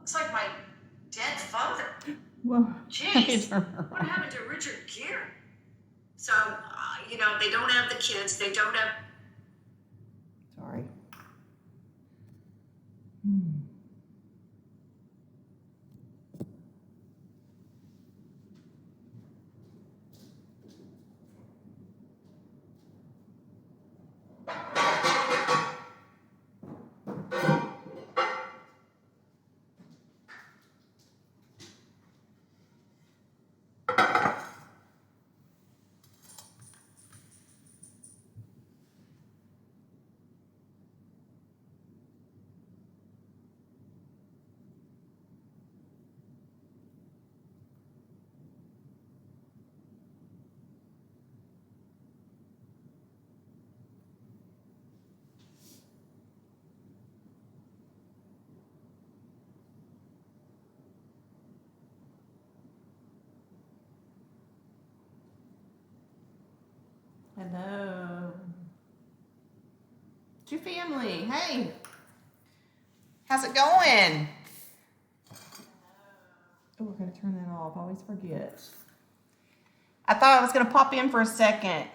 Looks like my dead father. Well, Jeez, what happened to Richard Gere? So, they don't have the kids. They don't have... Sorry. Hello. It's your family. Hey. How's it going? Oh, we're going to turn that off. I always forget. I thought I was going to pop in for a second.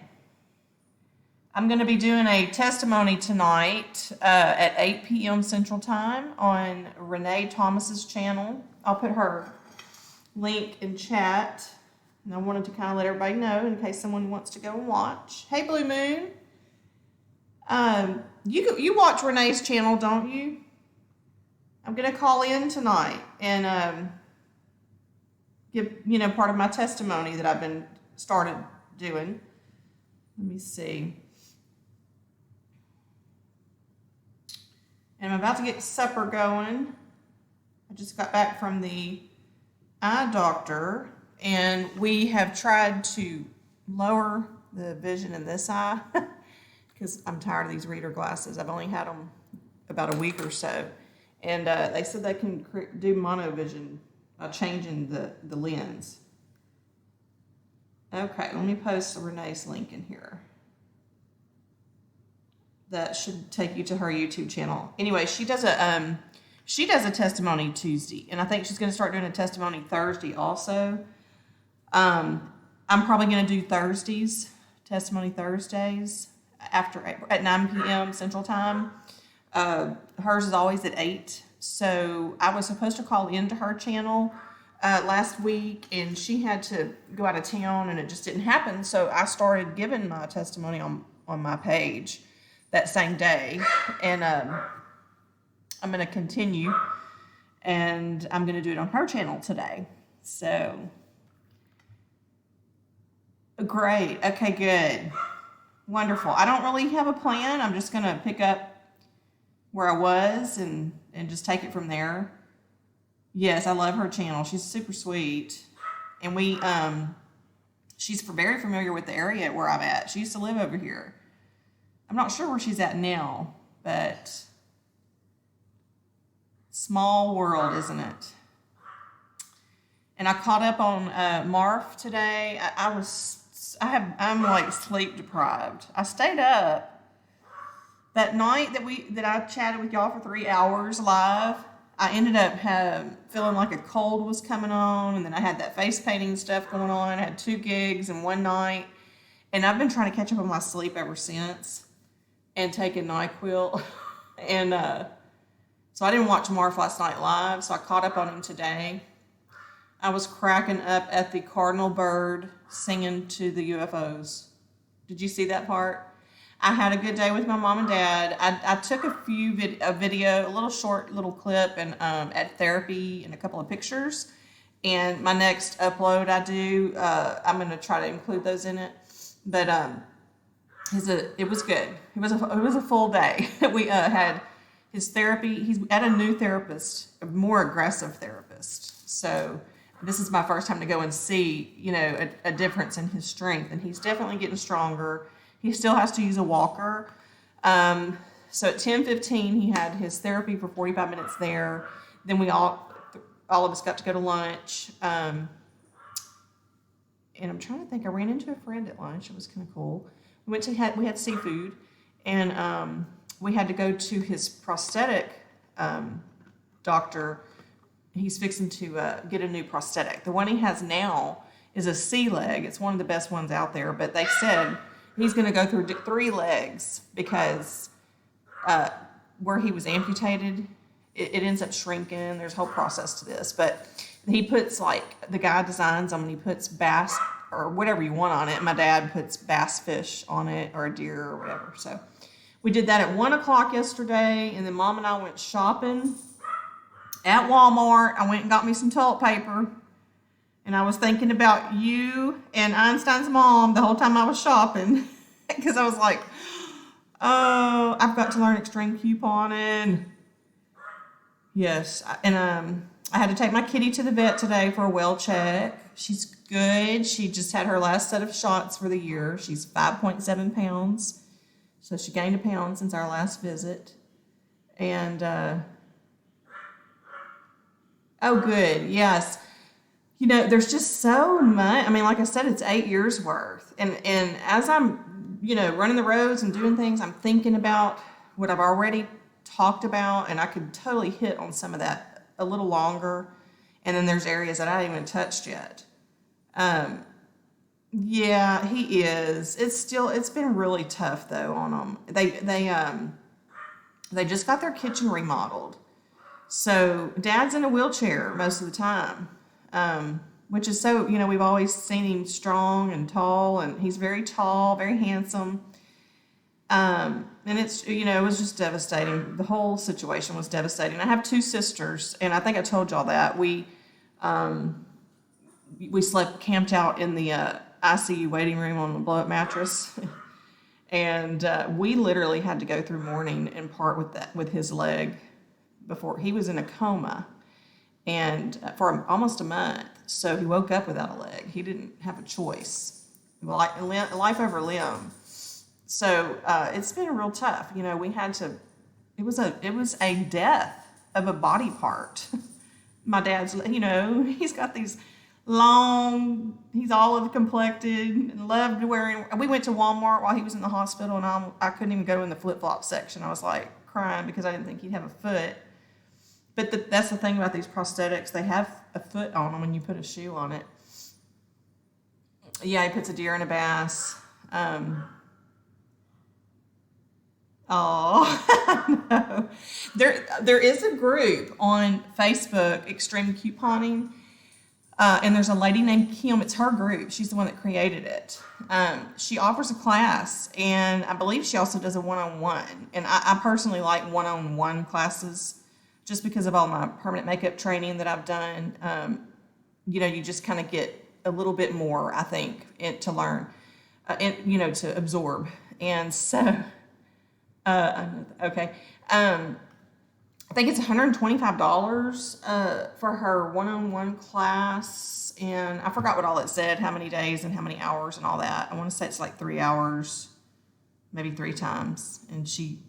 I'm going to be doing a testimony tonight at 8 p.m. Central Time on Renae Thomas's channel. I'll put her link in chat. And I wanted to kind of let everybody know in case someone wants to go and watch. Hey, Blue Moon. You watch Renee's channel, don't you? I'm going to call in tonight and give, part of my testimony that I've been started doing. Let me see. And I'm about to get supper going. I just got back from the eye doctor, and we have tried to lower the vision in this eye because I'm tired of these reader glasses. I've only had them about a week or so. And they said they can do monovision by changing the lens. Okay, let me post Renee's link in here. That should take you to her YouTube channel. Anyway, she does a testimony Tuesday, and I think she's going to start doing a testimony Thursday also. I'm probably going to do testimony Thursdays at 9 p.m. Central Time. Hers is always at 8. So I was supposed to call into her channel last week, and she had to go out of town, and it just didn't happen. So I started giving my testimony on my page that same day, and I'm going to continue, and I'm going to do it on her channel today. So great. Okay, good. Wonderful. I don't really have a plan. I'm just going to pick up where I was and just take it from there. Yes, I love her channel. She's super sweet. And she's very familiar with the area where I'm at. She used to live over here. I'm not sure where she's at now, but small world, isn't it? And I caught up on Marf today. I'm like sleep deprived. I stayed up that night that I chatted with y'all for 3 hours live. I ended up feeling like a cold was coming on, and then I had that face painting stuff going on. I had 2 gigs in one night, and I've been trying to catch up on my sleep ever since and taking NyQuil. And so I didn't watch Marf last night live, so I caught up on him today. I was cracking up at the cardinal bird singing to the UFOs. Did you see that part? I had a good day with my mom and dad. I took a video, a little short little clip, and at therapy and a couple of pictures. And my next upload I do, I'm going to try to include those in it. But it was good. It was a full day. We had his therapy. He's at a new therapist, a more aggressive therapist. So this is my first time to go and see, a difference in his strength. And he's definitely getting stronger. He still has to use a walker. So at 10:15, he had his therapy for 45 minutes there. Then we all of us got to go to lunch. And I'm trying to think, I ran into a friend at lunch. It was kind of cool. We had seafood, and we had to go to his prosthetic doctor he's fixing to get a new prosthetic. The one he has now is a C leg. It's one of the best ones out there, but they said he's going to go through 3 legs because where he was amputated, it ends up shrinking. There's a whole process to this, but he puts, like, the guy designs them, and he puts bass or whatever you want on it. My dad puts bass fish on it, or a deer, or whatever. So we did that at 1 o'clock yesterday, and then Mom and I went shopping at Walmart. I went and got me some toilet paper, and I was thinking about you and Einstein's mom the whole time I was shopping, because I was like, oh, I've got to learn extreme couponing. Yes, and I had to take my kitty to the vet today for a well check. She's good. She just had her last set of shots for the year. She's 5.7 pounds. So she gained a pound since our last visit. And, oh, good. Yes. You know, there's just so much. I mean, like I said, it's 8 years worth. And as I'm, running the roads and doing things, I'm thinking about what I've already talked about, and I could totally hit on some of that a little longer. And then there's areas that I haven't even touched yet. Yeah, he is. It's been really tough though on them. They just got their kitchen remodeled. So Dad's in a wheelchair most of the time. Which is so, we've always seen him strong and tall, and he's very tall, very handsome. And it's, it was just devastating. The whole situation was devastating. I have 2 sisters, and I think I told y'all that. We camped out in the ICU waiting room on a blow-up mattress. And we literally had to go through mourning and part with his leg before he was in a coma, and for almost a month. So he woke up without a leg. He didn't have a choice, like life over limb. So it's been real tough. We had to. It was a death of a body part. My dad's, he's got these long. He's olive complected and loved wearing. We went to Walmart while he was in the hospital, and I couldn't even go in the flip flop section. I was like crying because I didn't think he'd have a foot. But that's the thing about these prosthetics. They have a foot on them when you put a shoe on it. Yeah, he puts a deer and a bass. Oh, no. There is a group on Facebook, Extreme Couponing, and there's a lady named Kim. It's her group. She's the one that created it. She offers a class, and I believe she also does a one-on-one. And I personally like one-on-one classes just because of all my permanent makeup training that I've done. You just kind of get a little bit more, I think, to learn, to absorb. And so... okay. I think it's $125 for her one-on-one class, and I forgot what all it said, how many days and how many hours and all that. I want to say it's like 3 hours, maybe 3 times, and she,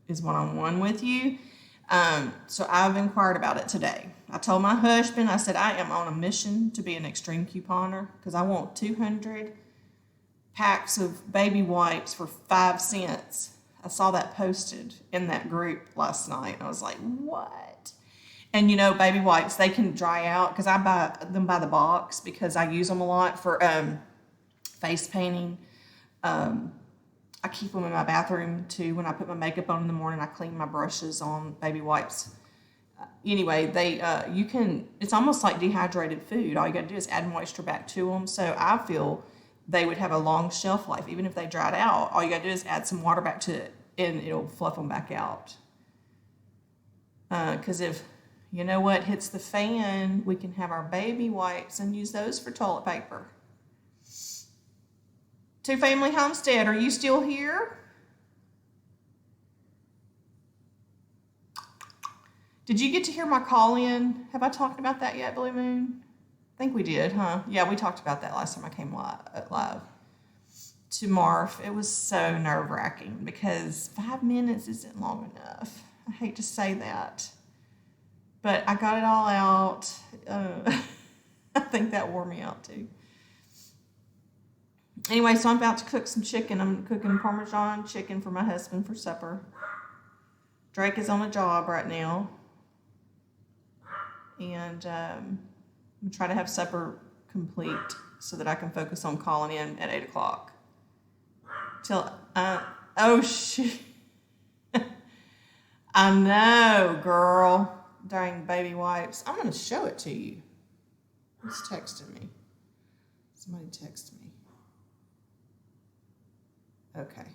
is one-on-one with you. So I've inquired about it today. I told my husband, I said, I am on a mission to be an extreme couponer because I want 200 packs of baby wipes for 5 cents. I saw that posted in that group last night, and I was like, what? And baby wipes, they can dry out because I buy them by the box because I use them a lot for face painting. I keep them in my bathroom too. When I put my makeup on in the morning, I clean my brushes on baby wipes. Anyway, it's almost like dehydrated food. All you got to do is add moisture back to them. So I feel they would have a long shelf life. Even if they dried out, all you got to do is add some water back to it, and it'll fluff them back out. Because if, what hits the fan, we can have our baby wipes and use those for toilet paper. 2 Family Homestead, are you still here? Did you get to hear my call-in? Have I talked about that yet, Blue Moon? I think we did, huh? Yeah, we talked about that last time I came live to Marv. It was so nerve-wracking because 5 minutes isn't long enough. I hate to say that, but I got it all out. I think that wore me out too. Anyway, so I'm about to cook some chicken. I'm cooking Parmesan chicken for my husband for supper. Drake is on a job right now. and I'm trying to have supper complete so that I can focus on calling in at 8 o'clock. Oh shit. I know, girl. Dang baby wipes. I'm gonna show it to you. Who's texting me? Somebody texted me. Okay.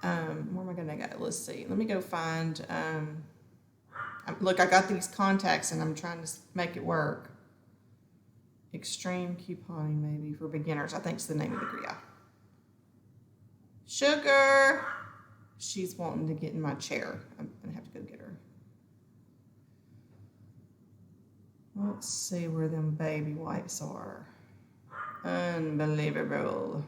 Where am I gonna go? Let's see. Let me go find. Look, I got these contacts and I'm trying to make it work. Extreme couponing, maybe for beginners. I think it's the name of the yeah. Sugar. She's wanting to get in my chair. I'm gonna have to go get her. Let's see where them baby wipes are. Unbelievable.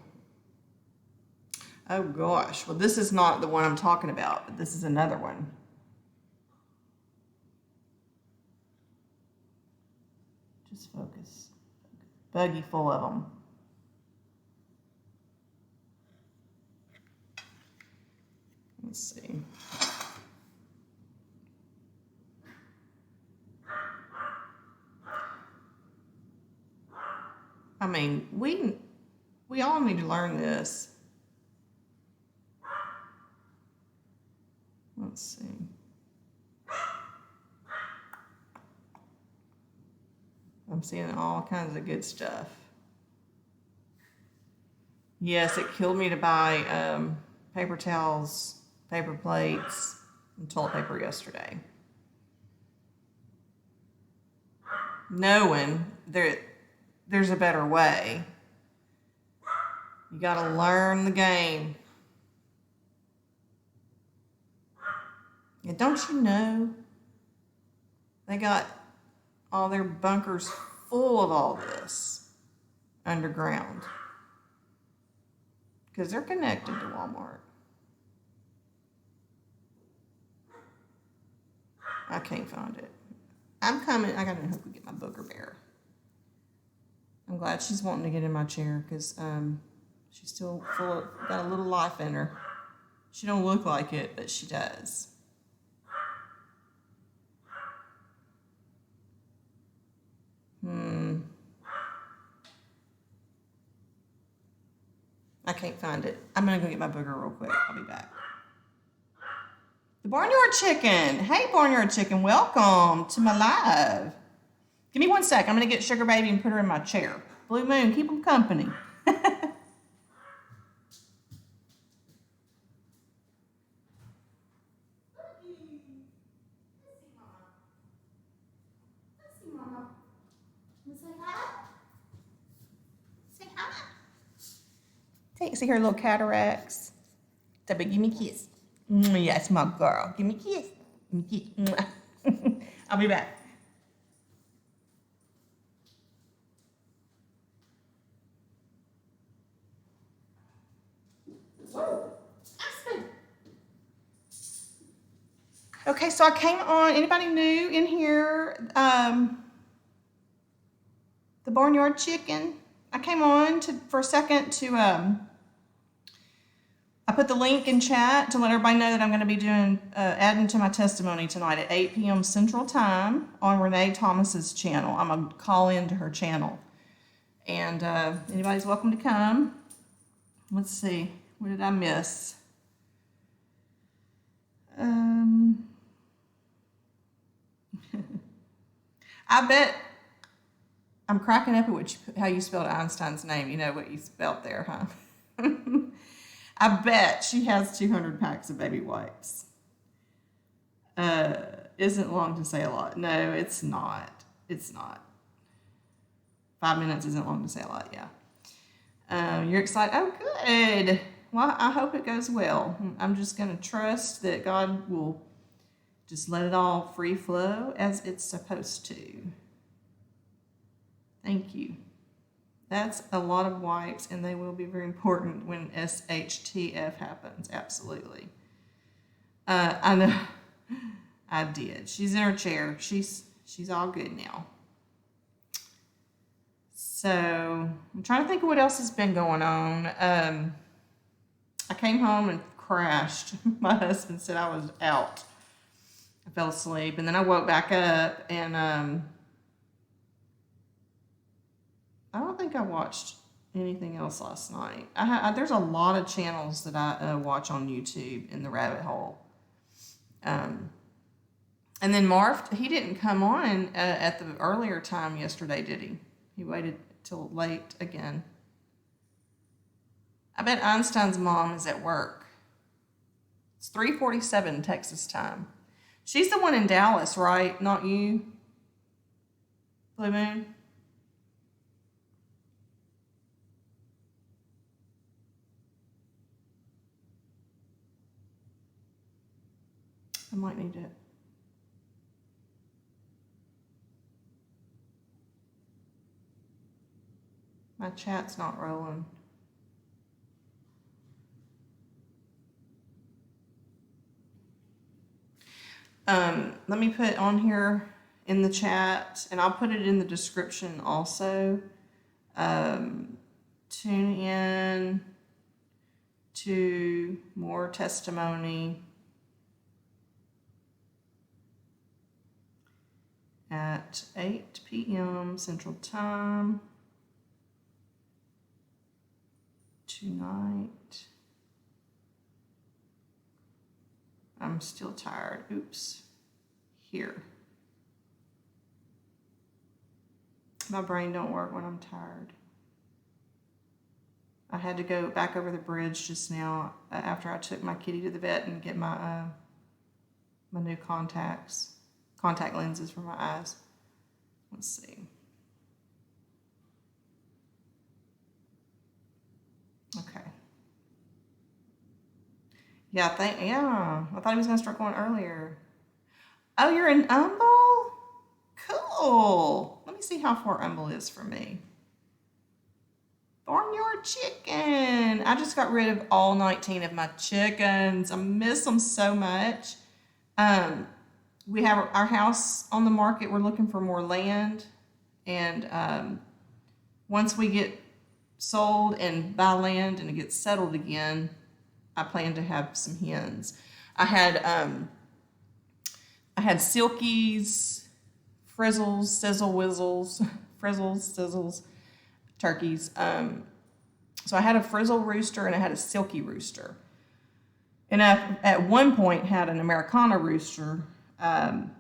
Oh gosh. Well, this is not the one I'm talking about, but this is another one. Just focus. Buggy full of them. Let's see. I mean, we all need to learn this. Let's see. I'm seeing all kinds of good stuff. Yes, it killed me to buy paper towels, paper plates, and toilet paper yesterday. Knowing there's a better way. You gotta learn the game. And don't you know, they got all their bunkers full of all this underground. Because they're connected to Walmart. I can't find it. I'm coming. I gotta hope we get my booger bear. I'm glad she's wanting to get in my chair because she's still got a little life in her. She don't look like it, but she does. I can't find it. I'm gonna go get my booger real quick. I'll be back. The Barnyard Chicken. Hey, Barnyard Chicken, welcome to my live. Give me 1 sec. I'm gonna get Sugar Baby and put her in my chair. Blue Moon, keep them company. See her little cataracts. Debbie, give me a kiss. Yes, my girl. Give me a kiss. Give me a kiss. I'll be back. Okay, so I came on. Anybody new in here? The Barnyard Chicken. I came on for a second to I put the link in chat to let everybody know that I'm going to be doing adding to my testimony tonight at 8 p.m. Central Time on Renae Thomas's channel. I'm going to call into her channel. And anybody's welcome to come. Let's see. What did I miss? I bet I'm cracking up at how you spelled Einstein's name. You know what you spelled there, huh? I bet she has 200 packs of baby wipes. Isn't long to say a lot. No, it's not. It's not. 5 minutes isn't long to say a lot, yeah. You're excited? Oh, good. Well, I hope it goes well. I'm just going to trust that God will just let it all free flow as it's supposed to. Thank you. That's a lot of wipes, and they will be very important when SHTF happens. Absolutely. I know. I did. She's in her chair. She's all good now. So I'm trying to think of what else has been going on. I came home and crashed. My husband said I was out. I fell asleep, and then I woke back up, and I don't think I watched anything else last night. There's a lot of channels that I watch on YouTube in the rabbit hole. And then Marv, he didn't come on at the earlier time yesterday, did he? He waited till late again. I bet Einstein's mom is at work. It's 3:47 Texas time. She's the one in Dallas, right? Not you? Blue Moon? I might need to. My chat's not rolling. Let me put on here in the chat, and I'll put it in the description also. Tune in to more testimony at 8 p.m. Central Time tonight. I'm still tired. Oops. Here. My brain don't work when I'm tired. I had to go back over the bridge just now after I took my kitty to the vet and get my my new contact lenses for my eyes. Let's see. Okay. Yeah, I thought he was gonna start going earlier. Oh, you're in Humble? Cool. Let me see how far Humble is from me. Barnyard chicken. I just got rid of all 19 of my chickens. I miss them so much. We have our house on the market. We're looking for more land. And once we get sold and buy land and it gets settled again, I plan to have some hens. I had silkies, frizzles, sizzle whizzles, frizzles, sizzles, turkeys. So I had a frizzle rooster and I had a silky rooster. And I, at one point, had an Americana rooster. And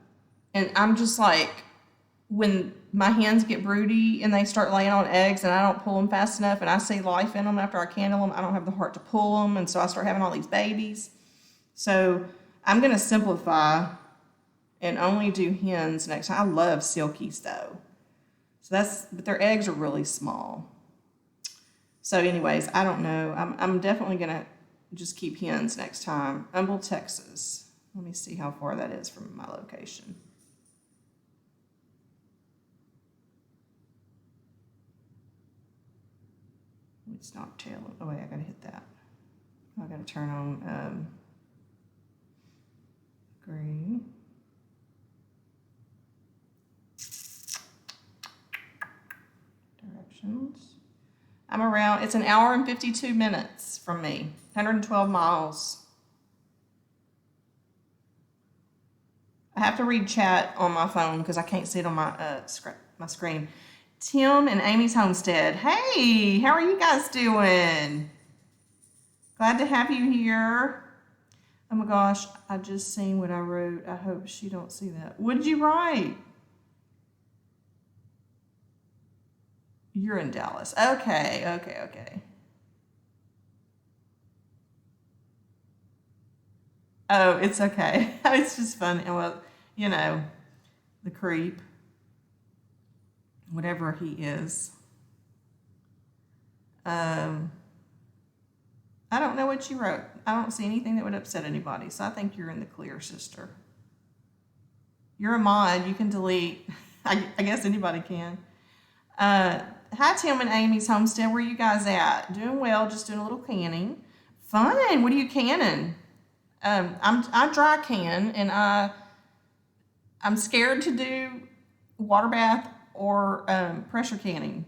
I'm just like, when my hens get broody and they start laying on eggs and I don't pull them fast enough and I see life in them after I candle them, I don't have the heart to pull them. And so I start having all these babies. So I'm going to simplify and only do hens next time. I love silkies though. So but their eggs are really small. So anyways, I don't know. I'm definitely going to just keep hens next time. Humble, Texas. Let me see how far that is from my location. It's not telling. Oh wait, I gotta hit that. I gotta turn on green. Directions. I'm around, it's an hour and 52 minutes from me. 112 miles. I have to read chat on my phone because I can't see it on my screen. Tim and Amy's Homestead. Hey, how are you guys doing? Glad to have you here. Oh my gosh, I just seen what I wrote. I hope she don't see that. What did you write? You're in Dallas. Okay. Oh, it's okay. It's just funny. Well, you know, the creep. Whatever he is. I don't know what you wrote. I don't see anything that would upset anybody, so I think you're in the clear, sister. You're a mod. You can delete. I guess anybody can. Hi, Tim and Amy's Homestead. Where you guys at? Doing well. Just doing a little canning. Fun. What are you canning? I dry can, and I'm scared to do water bath or pressure canning.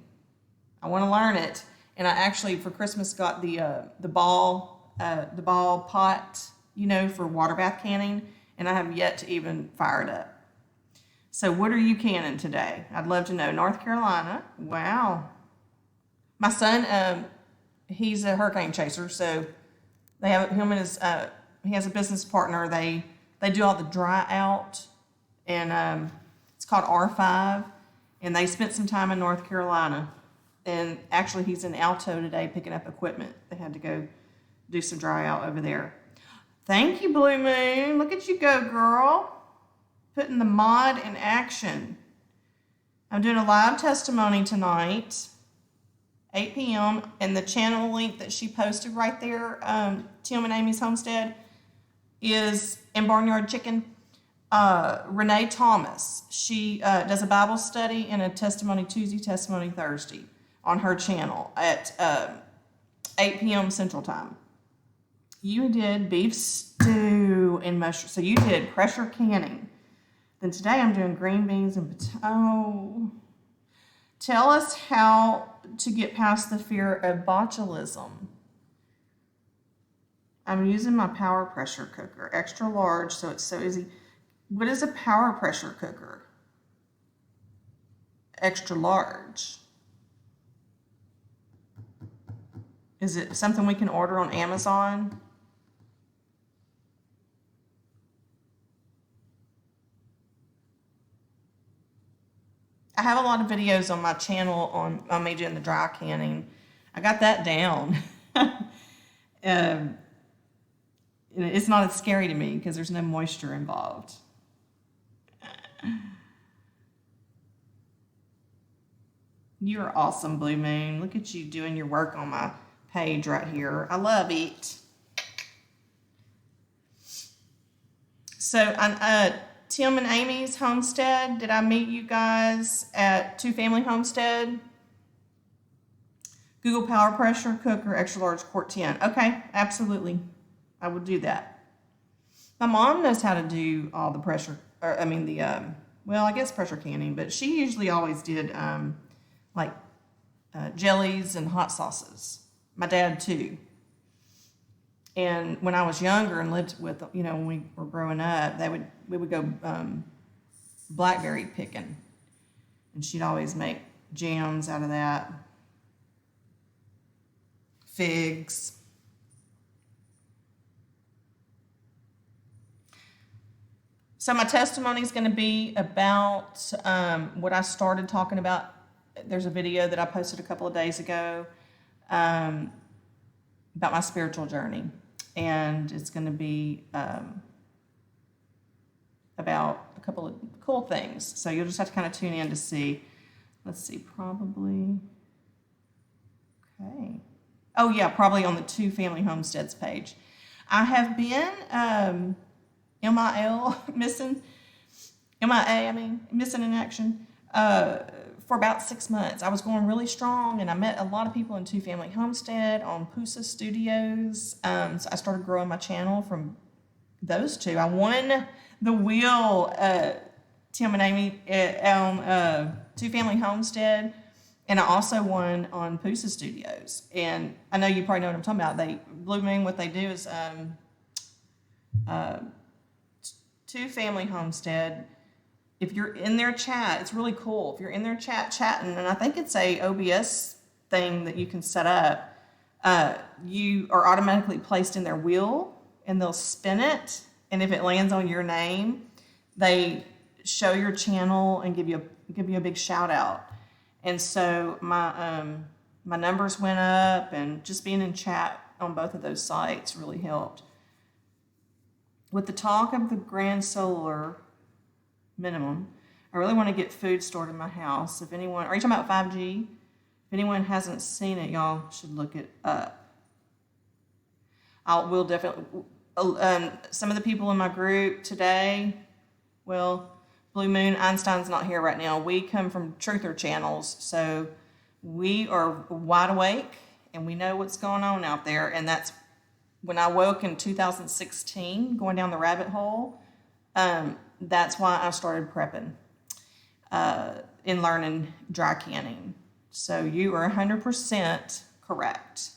I want to learn it, and I actually for Christmas got the ball pot, you know, for water bath canning, and I have yet to even fire it up. So what are you canning today? I'd love to know. North Carolina. Wow. My son, he's a hurricane chaser, so they have him and his. He has a business partner. They do all the dry out, and it's called R5. And they spent some time in North Carolina, and actually he's in Alto today picking up equipment. They had to go do some dry out over there. Thank you, Blue Moon. Look at you go, girl. Putting the mod in action. I'm doing a live testimony tonight, 8 p.m. And the channel link that she posted right there, Tim and Amy's Homestead, is in Barnyard Chicken. Renae Thomas. She does a Bible study and a testimony Tuesday, testimony Thursday on her channel at 8 p.m. Central Time. You did beef stew and mushroom. So you did pressure canning. Then today I'm doing green beans and potato. Tell us how to get past the fear of botulism. I'm using my power pressure cooker, extra large, so it's so easy. What is a power pressure cooker? Extra large. Is it something we can order on Amazon? I have a lot of videos on my channel on me doing the dry canning. I got that down. It's not as scary to me because there's no moisture involved. You're awesome, Blue Moon. Look at you doing your work on my page right here. I love it. So, Tim and Amy's Homestead, did I meet you guys at Two Family Homestead? Google Power Pressure Cooker, extra large, quart 10. Okay, absolutely. I would do that. My mom knows how to do all the pressure, well, I guess pressure canning, but she usually always did jellies and hot sauces. My dad too. And when I was younger and lived with, when we were growing up, we would go blackberry picking, and she'd always make jams out of that. Figs. So my testimony is going to be about what I started talking about. There's a video that I posted a couple of days ago about my spiritual journey. And it's going to be about a couple of cool things. So you'll just have to kind of tune in to see. Let's see, probably. Okay. Oh, yeah, probably on the Two Family Homesteads page. I have been missing in action for about 6 months. I was going really strong, and I met a lot of people in Two Family Homestead on Pusa Studios. So I started growing my channel from those two. I won the wheel, Tim and Amy, on Two Family Homestead, and I also won on Pusa Studios. And I know you probably know what I'm talking about. Blue Moon, what they do is Two Family Homestead. If you're in their chat, it's really cool. If you're in their chatting, and I think it's a OBS thing that you can set up, you are automatically placed in their wheel, and they'll spin it. And if it lands on your name, they show your channel and give you a big shout out. And so my numbers went up, and just being in chat on both of those sites really helped. With the talk of the grand solar minimum, I really want to get food stored in my house. If anyone, are you talking about 5G? If anyone hasn't seen it, y'all should look it up. We'll definitely, some of the people in my group today, well, Blue Moon, Einstein's not here right now. We come from truther channels, so we are wide awake, and we know what's going on out there. And that's when I woke in 2016, going down the rabbit hole. That's why I started prepping in learning dry canning. So you are 100% correct.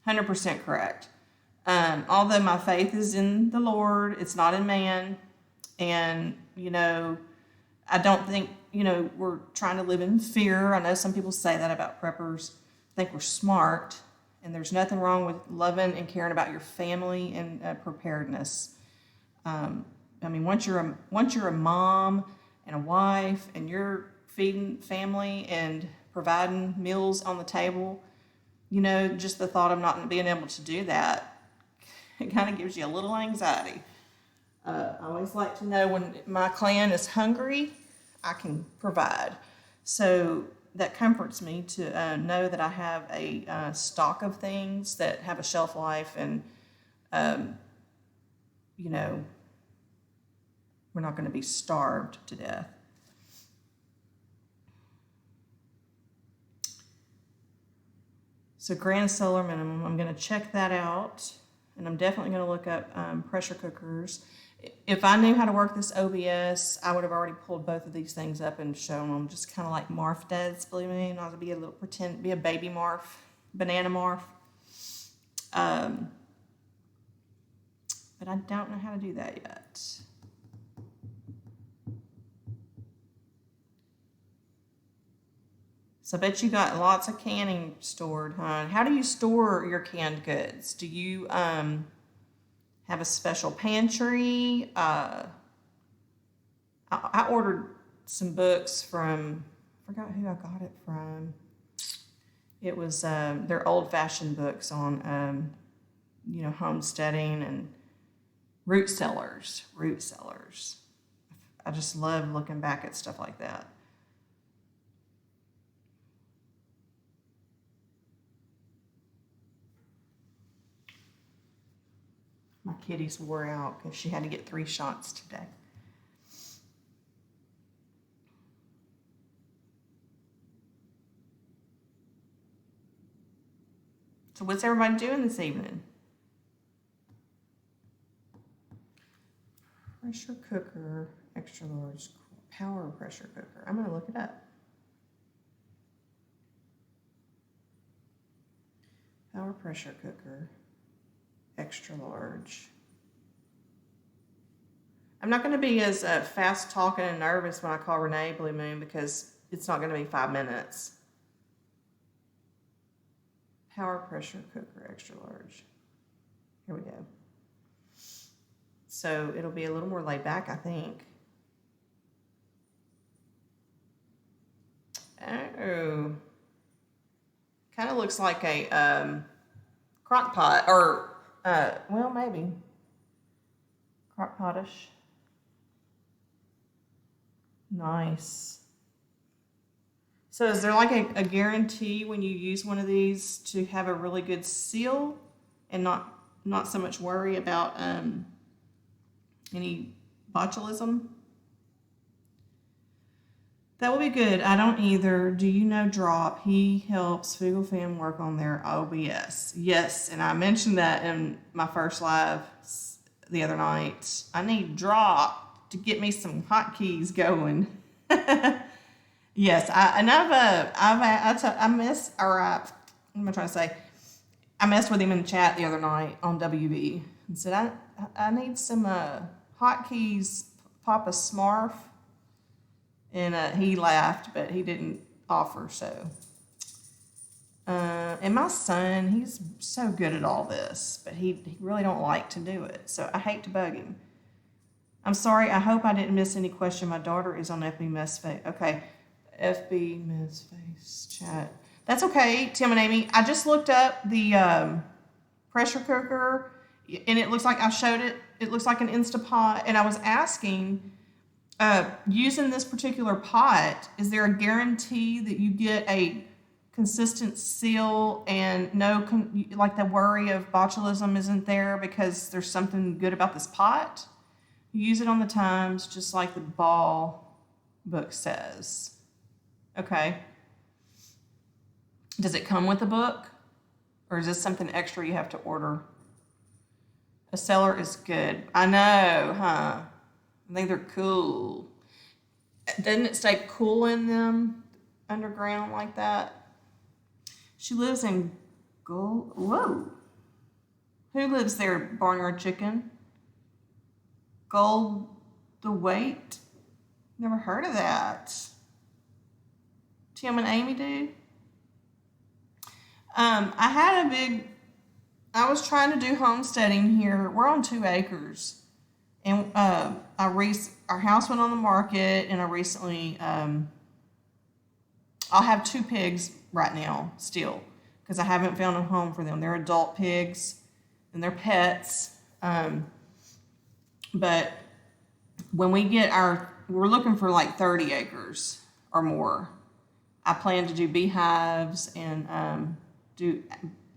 100% correct. Although my faith is in the Lord, it's not in man. And, I don't think, we're trying to live in fear. I know some people say that about preppers. I think we're smart. And there's nothing wrong with loving and caring about your family and preparedness. Once you're a mom and a wife and you're feeding family and providing meals on the table, just the thought of not being able to do that, it kind of gives you a little anxiety. I always like to know when my clan is hungry, I can provide. So that comforts me to know that I have a stock of things that have a shelf life, and we're not going to be starved to death. So grand solar minimum, I'm going to check that out, and I'm definitely going to look up pressure cookers. If I knew how to work this OBS, I would have already pulled both of these things up and shown them, just kind of like Marf does, Blue Moon. I'll be a baby Marf, banana Marf. But I don't know how to do that yet. So I bet you got lots of canning stored, huh? How do you store your canned goods? Do you have a special pantry? I ordered some books from, I forgot who I got it from. It was their old-fashioned books on, homesteading and root cellars. I just love looking back at stuff like that. My kitty's wore out because she had to get 3 shots today. So what's everybody doing this evening? Pressure cooker, extra large, power pressure cooker. I'm going to look it up. Power pressure cooker. Extra large. I'm not going to be as fast talking and nervous when I call Renae Blue Moon, because it's not going to be 5 minutes. Power pressure cooker, extra large. Here we go. So it'll be a little more laid back, I think. Oh. Kind of looks like a crock pot, or well, maybe crock potish. Nice. So is there like a guarantee when you use one of these to have a really good seal and not so much worry about any botulism? That will be good. I don't either. Do you know Drop? He helps Fugel work on their OBS. Yes, and I mentioned that in my first live the other night. I need Drop to get me some hotkeys going. Yes, I messed with him in chat the other night on WB and said I need some hotkeys, Papa Smurf. And he laughed, but he didn't offer, so. And my son, he's so good at all this, but he really don't like to do it, so I hate to bug him. I'm sorry, I hope I didn't miss any question. My daughter is on FB Messface. Okay, FB Messface chat. That's okay, Tim and Amy. I just looked up the pressure cooker, and it looks like I showed it. It looks like an Instapot, and I was asking, using this particular pot, is there a guarantee that you get a consistent seal and like the worry of botulism isn't there because there's something good about this pot? You use it on the times, just like the ball book says. Okay. Does it come with a book? Or is this something extra you have to order? A cellar is good. I know, huh? I think they're cool. Doesn't it stay cool in them underground like that? She lives in Whoa. Who lives there, Barnyard Chicken? Gold the Weight? Never heard of that. Tim and Amy do? I was trying to do homesteading here. We're on 2 acres. And our house went on the market, and I recently, I'll have 2 pigs right now still, because I haven't found a home for them. They're adult pigs, and they're pets. But when we get we're looking for like 30 acres or more. I plan to do beehives and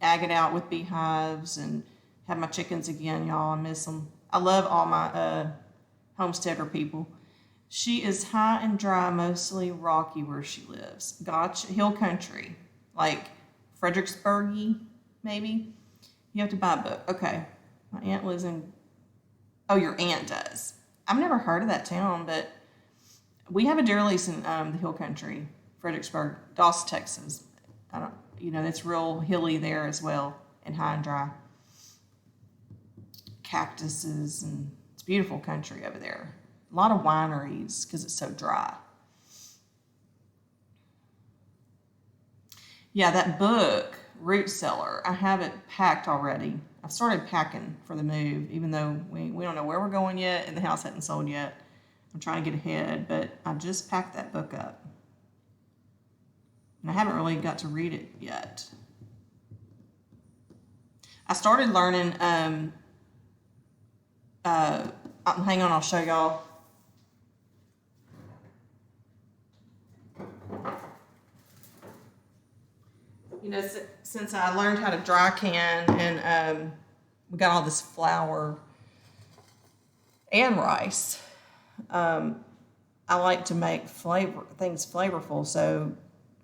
ag it out with beehives and have my chickens again, y'all. I miss them. I love all my homesteader people. She is high and dry, mostly rocky where she lives. Gotcha. Hill country, like Fredericksburg, maybe. You have to buy a book. Okay. My aunt lives in. Oh, your aunt does. I've never heard of that town, but we have a deer lease in the hill country, Fredericksburg, Dawes, Texas. It's real hilly there as well, and high and dry. Cactuses, and it's beautiful country over there. A lot of wineries because it's so dry. Yeah, that book, Root Cellar, I have it packed already. I've started packing for the move, even though we don't know where we're going yet and the house hasn't sold yet. I'm trying to get ahead, but I just packed that book up. And I haven't really got to read it yet. I started learning, hang on, I'll show y'all. Since I learned how to dry can and we got all this flour and rice, I like to make things flavorful. So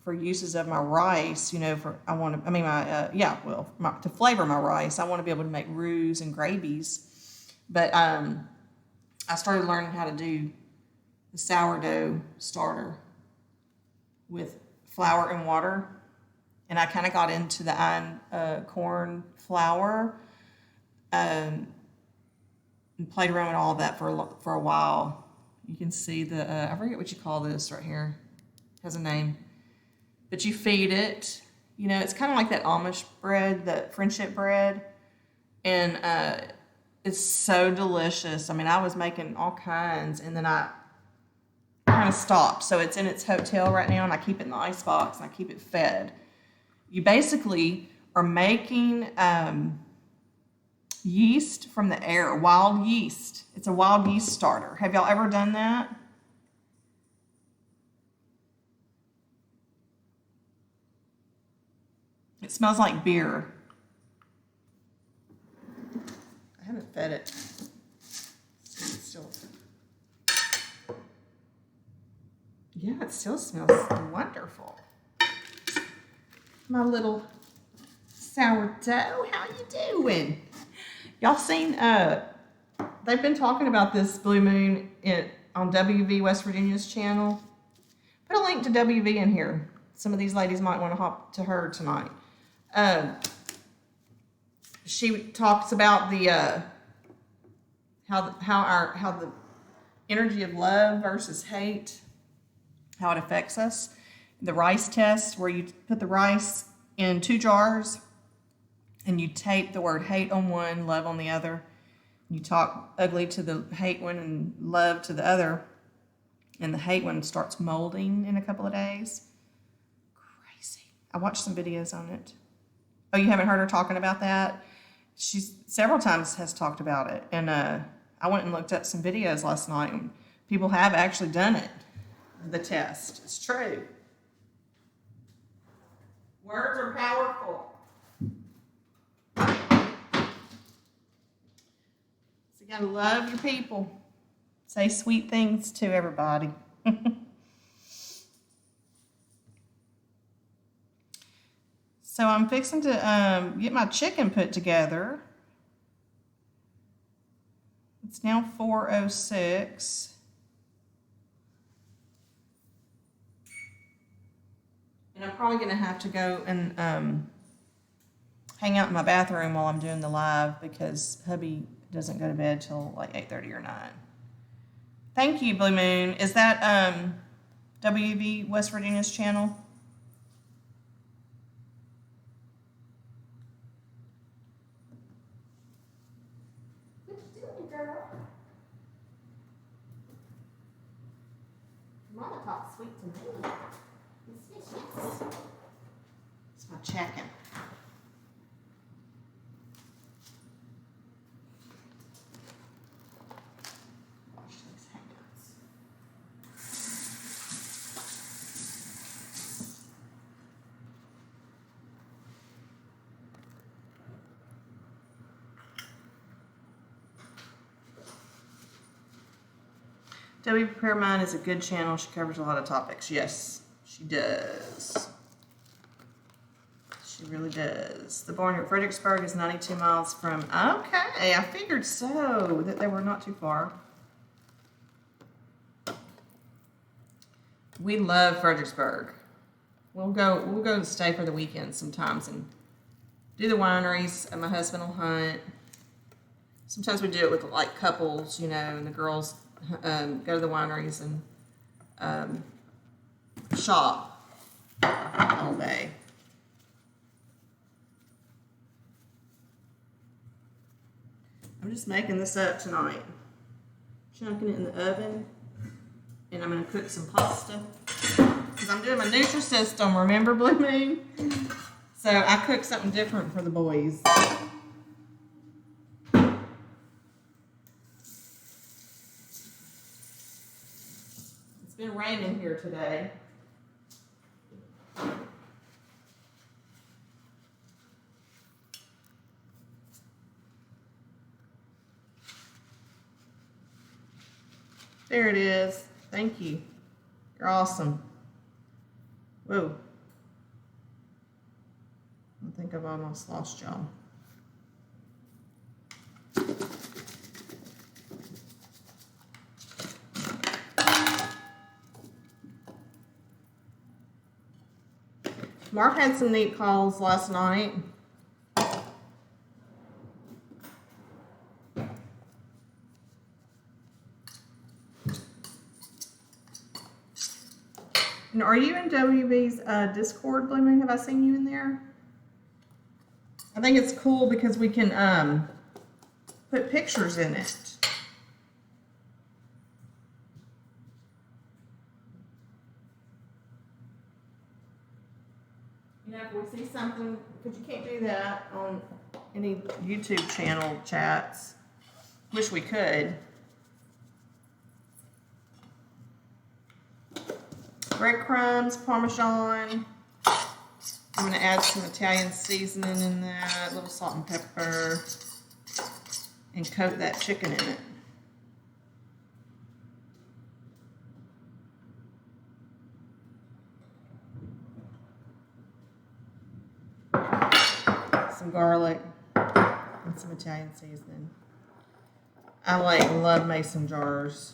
for uses of my rice, to flavor my rice, I want to be able to make roux and gravies. But I started learning how to do the sourdough starter with flour and water. And I kind of got into the corn flour and played around with all of that for a while. You can see I forget what you call this right here. It has a name. But you feed it. It's kind of like that Amish bread, that friendship bread. And it's so delicious. I mean, I was making all kinds, and then I kind of stopped. So it's in its hotel right now, and I keep it in the icebox, and I keep it fed. You basically are making yeast from the air, wild yeast. It's a wild yeast starter. Have y'all ever done that? It smells like beer. I haven't fed it. It still smells wonderful. My little sourdough, how you doing? Y'all seen, they've been talking about this blue moon on WV West Virginia's channel. Put a link to WV in here. Some of these ladies might want to hop to her tonight. She talks about the how the energy of love versus hate, how it affects us. The rice test, where you put the rice in 2 jars and you tape the word hate on one, love on the other. You talk ugly to the hate one and love to the other, and the hate one starts molding in a couple of days. Crazy. I watched some videos on it. Oh, you haven't heard her talking about that? She several times has talked about it. And I went and looked at some videos last night, and people have actually done it, the test. It's true. Words are powerful. So you gotta love your people. Say sweet things to everybody. So I'm fixing to get my chicken put together. It's now 4:06. And I'm probably going to have to go and hang out in my bathroom while I'm doing the live because hubby doesn't go to bed till like 8:30 or 9. Thank you, Blue Moon. Is that WV West Virginia's channel? What you doing, girl? Mama talks sweet to me. It's vicious. It's my checking. Wash those hangouts. Debbie Prepare Mine is a good channel. She covers a lot of topics. Yes, she does. She really does. The Barn at Fredericksburg is 92 miles from... Okay, I figured so, that they were not too far. We love Fredericksburg. We'll go and stay for the weekend sometimes and do the wineries, and my husband will hunt. Sometimes we do it with like couples, you know, and the girls go to the wineries and shop all day. I'm just making this up tonight. Chunking it in the oven, and I'm gonna cook some pasta because I'm doing my Nutri-System. Remember, Blue Moon? So I cooked something different for the boys. It's been raining here today. There it is. Thank you. You're awesome. Whoa. I think I've almost lost y'all. Mark had some neat calls last night. And are you in WB's Discord, Blue Moon? Have I seen you in there? I think it's cool because we can put pictures in it. You know, if we see something, because you can't do that on any YouTube channel chats. Wish we could. Breadcrumbs, Parmesan. I'm going to add some Italian seasoning in that, a little salt and pepper, and coat that chicken in it. Some garlic and some Italian seasoning. I love mason jars.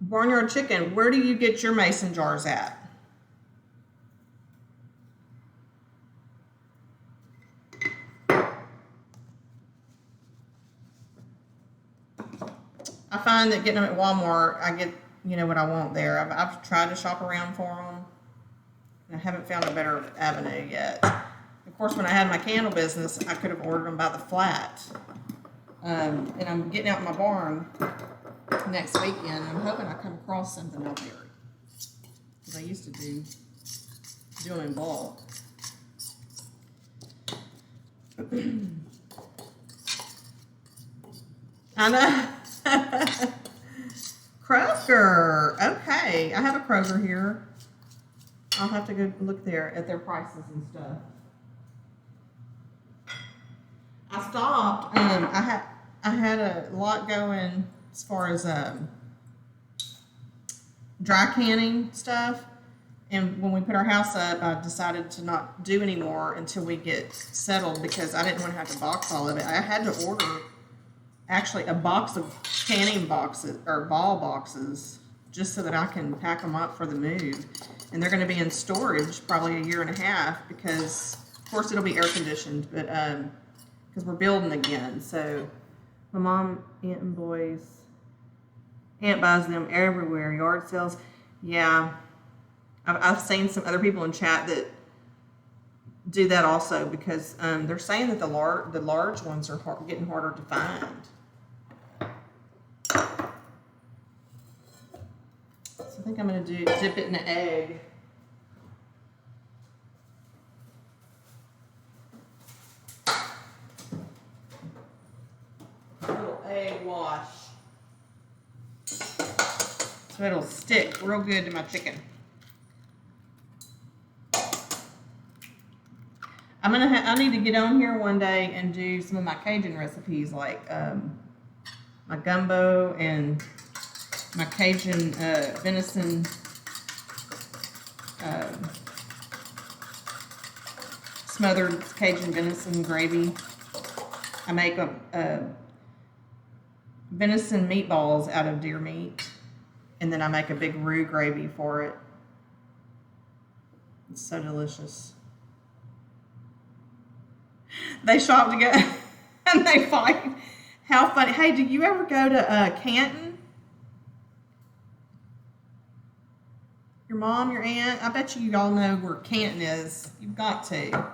Barnyard Chicken, where do you get your mason jars at? I find that getting them at Walmart, I get, you know, what I want there. I've tried to shop around for them, and I haven't found a better avenue yet. Of course, when I had my candle business, I could have ordered them by the flat. And I'm getting out my barn next weekend. I'm hoping I come across something out there, because I used to do them in bulk. I know. Kroger. Okay, I have a Kroger here. I'll have to go look there at their prices and stuff. I stopped. I had a lot going as far as dry canning stuff, and when we put our house up, I decided to not do any more until we get settled, because I didn't want to have to box all of it. I had to order actually a box of canning boxes or ball boxes just so that I can pack them up for the move. And they're going to be in storage probably 1.5 years because, of course, it'll be air conditioned, but because we're building again. So my mom, aunt and boys, aunt buys them everywhere. Yard sales, yeah. I've seen some other people in chat that do that also because they're saying that the large ones are getting harder to find. So I think I'm going to dip it in an egg. A little egg wash. So it'll stick real good to my chicken. I need to get on here one day and do some of my Cajun recipes, like my gumbo and my Cajun venison smothered Cajun venison gravy. I make venison meatballs out of deer meat, and then I make a big roux gravy for it. It's so delicious. They shop together and they fight. How funny. Hey, do you ever go to Canton? Your mom, your aunt? I bet you all know where Canton is. You've got to.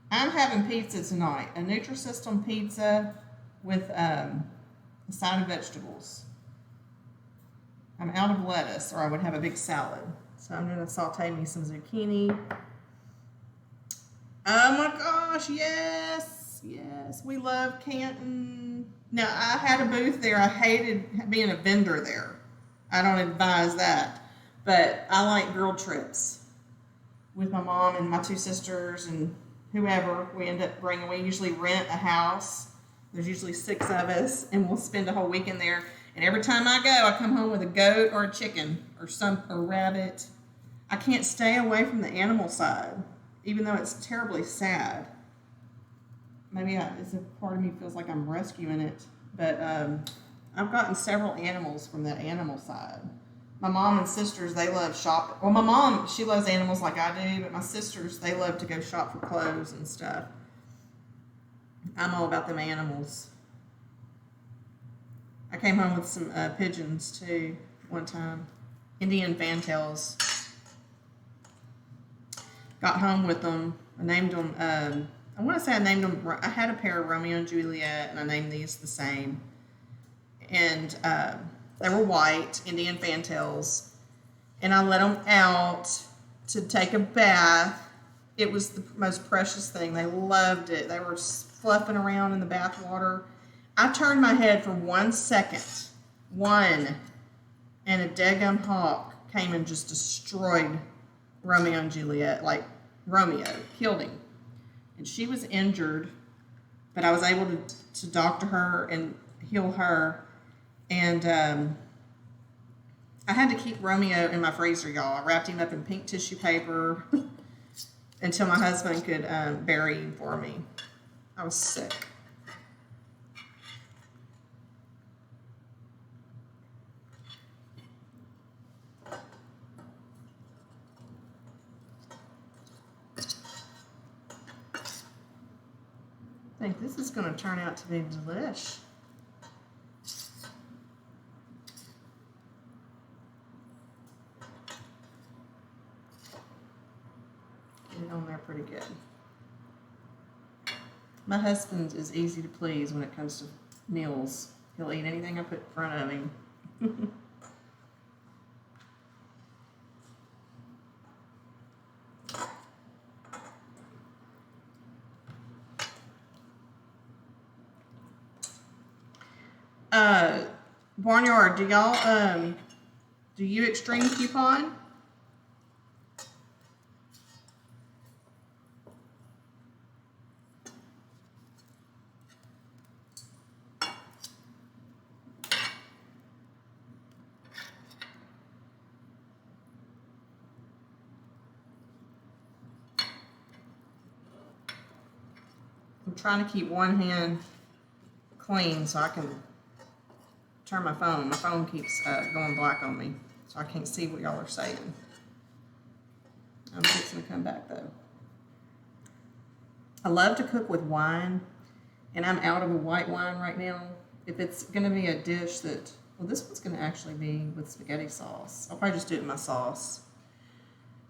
I'm having pizza tonight. A Nutrisystem pizza with a side of vegetables. I'm out of lettuce, or I would have a big salad. So I'm going to saute me some zucchini. Oh my gosh, yes, yes. We love Canton. Now, I had a booth there. I hated being a vendor there. I don't advise that. But I like girl trips with my mom and my 2 sisters and whoever we end up bringing. We usually rent a house. There's usually 6 of us, and we'll spend a whole weekend there. And every time I go, I come home with a goat or a chicken or a rabbit. I can't stay away from the animal side, even though it's terribly sad. Maybe it's a part of me feels like I'm rescuing it, but I've gotten several animals from that animal side. My mom and sisters, they love shopping. Well, my mom, she loves animals like I do, but my sisters, they love to go shop for clothes and stuff. I'm all about them animals. I came home with some pigeons too one time. Indian fantails. Got home with them. I named them, I want to say I named them, I had a pair of Romeo and Juliet, and I named these the same. And they were white, Indian fantails. And I let them out to take a bath. It was the most precious thing. They loved it. They were fluffing around in the bath water. I turned my head for 1 second, and a daggum hawk came and just destroyed Romeo and Juliet. Like, Romeo killed him. And she was injured, but I was able to doctor her and heal her. And I had to keep Romeo in my freezer, y'all. I wrapped him up in pink tissue paper until my husband could bury him for me. I was sick. I think this is going to turn out to be delish. Get it on there pretty good. My husband is easy to please when it comes to meals. He'll eat anything I put in front of him. Barnyard, do you extreme coupon? I'm trying to keep one hand clean so I can turn my phone. My phone keeps going black on me, so I can't see what y'all are saying. I'm fixing to come back though. I love to cook with wine, and I'm out of a white wine right now. If it's gonna be a dish that, well, this one's gonna actually be with spaghetti sauce. I'll probably just do it in my sauce.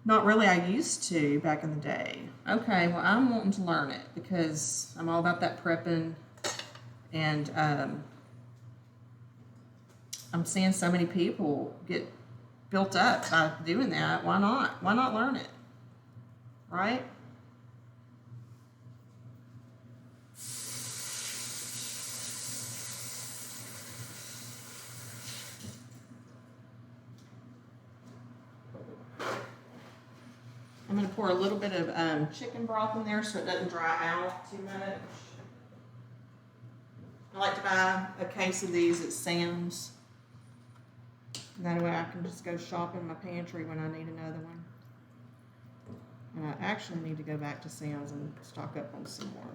Not really, I used to back in the day. Okay, well, I'm wanting to learn it because I'm all about that prepping, and I'm seeing so many people get built up by doing that. Why not? Why not learn it? Right? I'm going to pour a little bit of chicken broth in there so it doesn't dry out too much. I like to buy a case of these at Sam's. That way I can just go shop in my pantry when I need another one. And I actually need to go back to Sam's and stock up on some more.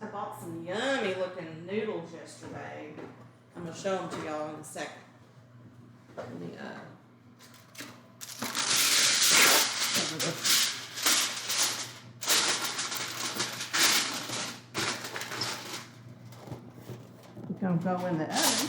I bought some yummy looking noodles yesterday. I'm going to show them to y'all in a second. Let me, we're going to go in the oven.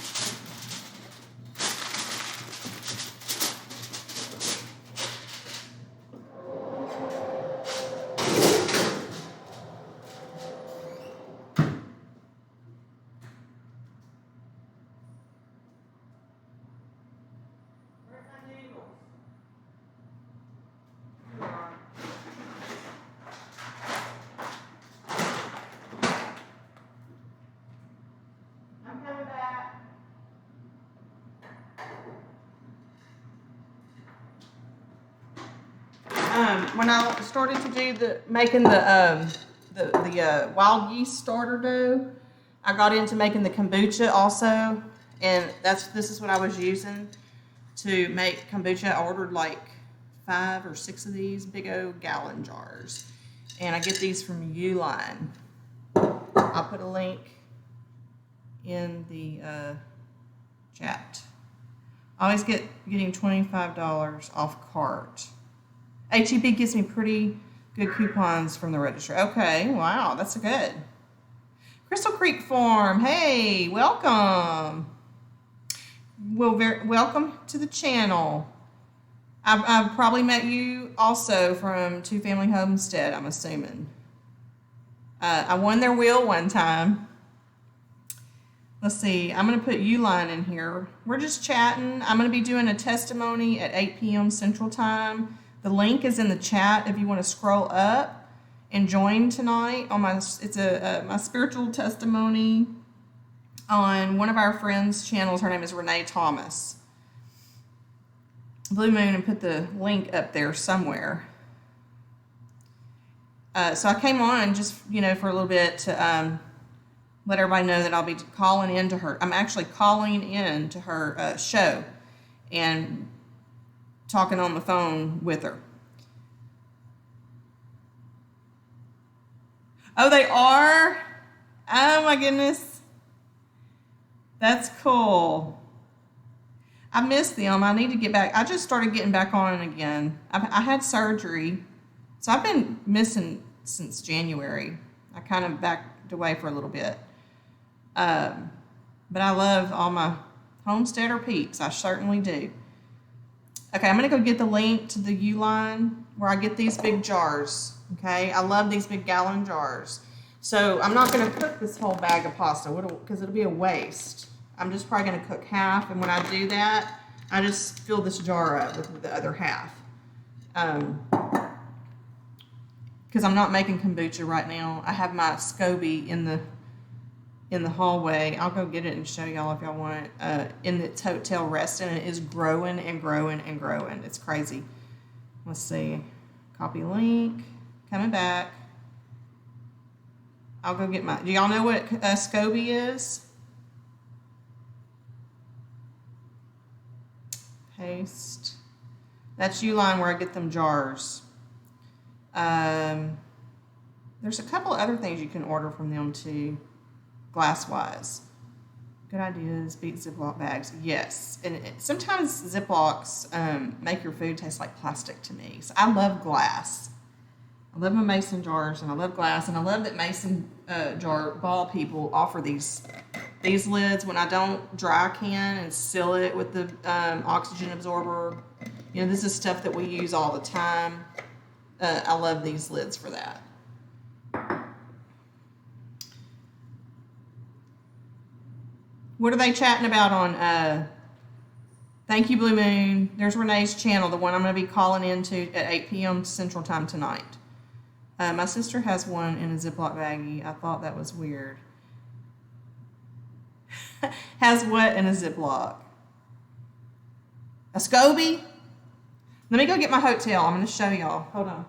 When I started to do making the wild yeast starter dough, I got into making the kombucha also, and this is what I was using to make kombucha. I ordered like 5 or 6 of these big old gallon jars, and I get these from Uline. I'll put a link in the chat. I always getting $25 off cart. HEB gives me pretty good coupons from the register. Okay, wow, that's good. Crystal Creek Farm, hey, welcome. Well, welcome to the channel. I've probably met you also from Two Family Homestead, I'm assuming. I won their wheel one time. Let's see, I'm going to put Uline in here. We're just chatting. I'm going to be doing a testimony at 8 p.m. Central Time. The link is in the chat if you want to scroll up and join tonight on my spiritual testimony on one of our friends' channels. Her name is Renae Thomas. Blue Moon, and put the link up there somewhere. So I came on just, for a little bit to let everybody know that I'll be calling into her. I'm actually calling in to her show and talking on the phone with her. Oh, they are? Oh my goodness. That's cool. I missed them. I need to get back. I just started getting back on again. I had surgery, so I've been missing since January. I kind of backed away for a little bit. But I love all my homesteader peeps. I certainly do. Okay, I'm going to go get the link to the Uline where I get these big jars. Okay, I love these big gallon jars. So I'm not going to cook this whole bag of pasta because it'll be a waste. I'm just probably going to cook half, and when I do that, I just fill this jar up with the other half. Because I'm not making kombucha right now. I have my SCOBY in the hallway. I'll go get it and show y'all if y'all want it. In its hotel resting, and it is growing and growing and growing. It's crazy. Let's see. Copy link. Coming back. I'll go get my. Do y'all know what SCOBY is? Paste. That's Uline where I get them jars. There's a couple other things you can order from them too, glass-wise. Good ideas, beat Ziploc bags. Yes, and sometimes Ziplocs make your food taste like plastic to me. So I love glass. I love my mason jars, and I love glass, and I love that mason jar ball people offer these lids when I don't dry can and seal it with the oxygen absorber. You know, this is stuff that we use all the time. I love these lids for that. What are they chatting about on, thank you, Blue Moon. There's Renae's channel, the one I'm going to be calling into at 8 p.m. Central Time tonight. My sister has one in a Ziploc baggie. I thought that was weird. Has what in a Ziploc? A SCOBY? Let me go get my hotel. I'm going to show y'all. Hold on.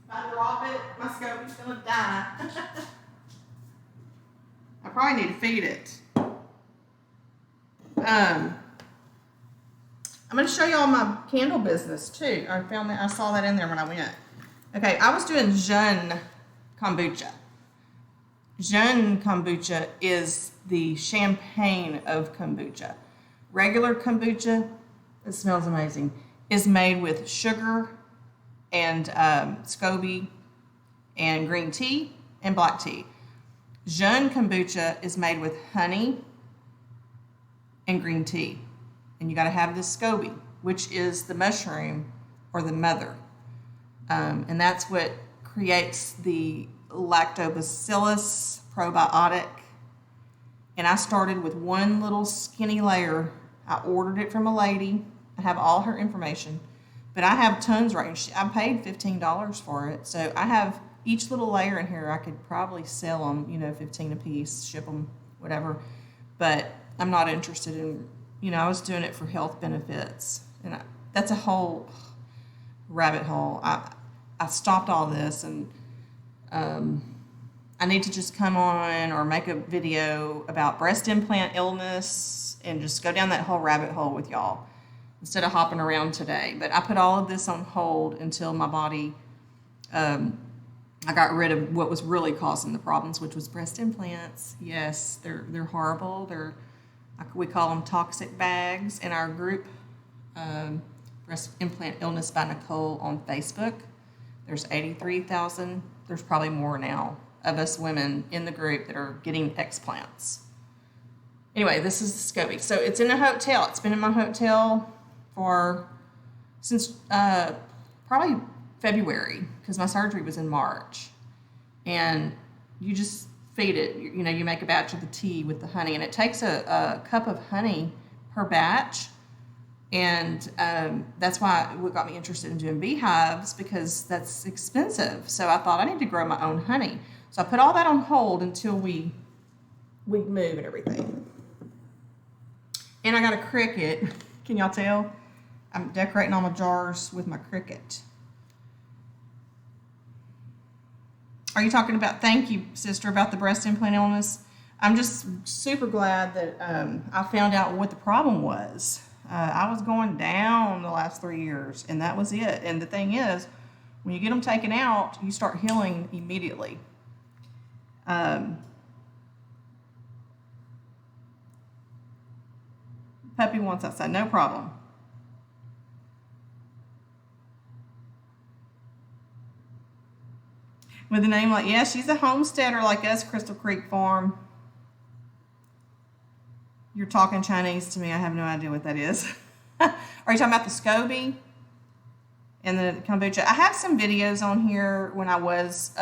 If I drop it, my SCOBY's going to die. I probably need to feed it. I'm going to show y'all my candle business too. I found that, I saw that in there when I went. Okay, I was doing Jeune kombucha. Jeune kombucha is the champagne of kombucha. Regular kombucha, it smells amazing, is made with sugar and SCOBY and green tea and black tea. Jeune kombucha is made with honey and green tea. And you got to have this SCOBY, which is the mushroom or the mother. And that's what creates the lactobacillus probiotic. And I started with one little skinny layer. I ordered it from a lady. I have all her information. But I have tons right here. I paid $15 for it. So I have each little layer in here. I could probably sell them, you know, 15 a piece, ship them, whatever. But I'm not interested in, you know, I was doing it for health benefits. And that's a whole rabbit hole. I stopped all this, and I need to just come on or make a video about breast implant illness and just go down that whole rabbit hole with y'all instead of hopping around today. But I put all of this on hold until my body, I got rid of what was really causing the problems, which was breast implants. Yes, they're horrible. We call them toxic bags in our group, Breast Implant Illness by Nicole on Facebook. There's 83,000, there's probably more now, of us women in the group that are getting explants. Anyway, this is the SCOBY. So it's in a hotel. It's been in my hotel since probably February, because my surgery was in March. And you just feed it. You know, you make a batch of the tea with the honey, and it takes a cup of honey per batch. And that's why what got me interested in doing beehives, because that's expensive. So I thought I need to grow my own honey. So I put all that on hold until we move and everything. And I got a cricket. Can y'all tell? I'm decorating all my jars with my cricket. Are you talking about, thank you, sister, about the breast implant illness? I'm just super glad that I found out what the problem was. I was going down the last 3 years, and that was it. And the thing is, when you get them taken out, you start healing immediately. Puppy wants outside, no problem. With a name like, yeah, she's a homesteader like us, Crystal Creek Farm. You're talking Chinese to me. I have no idea what that is. Are you talking about the SCOBY and the kombucha? I have some videos on here when I was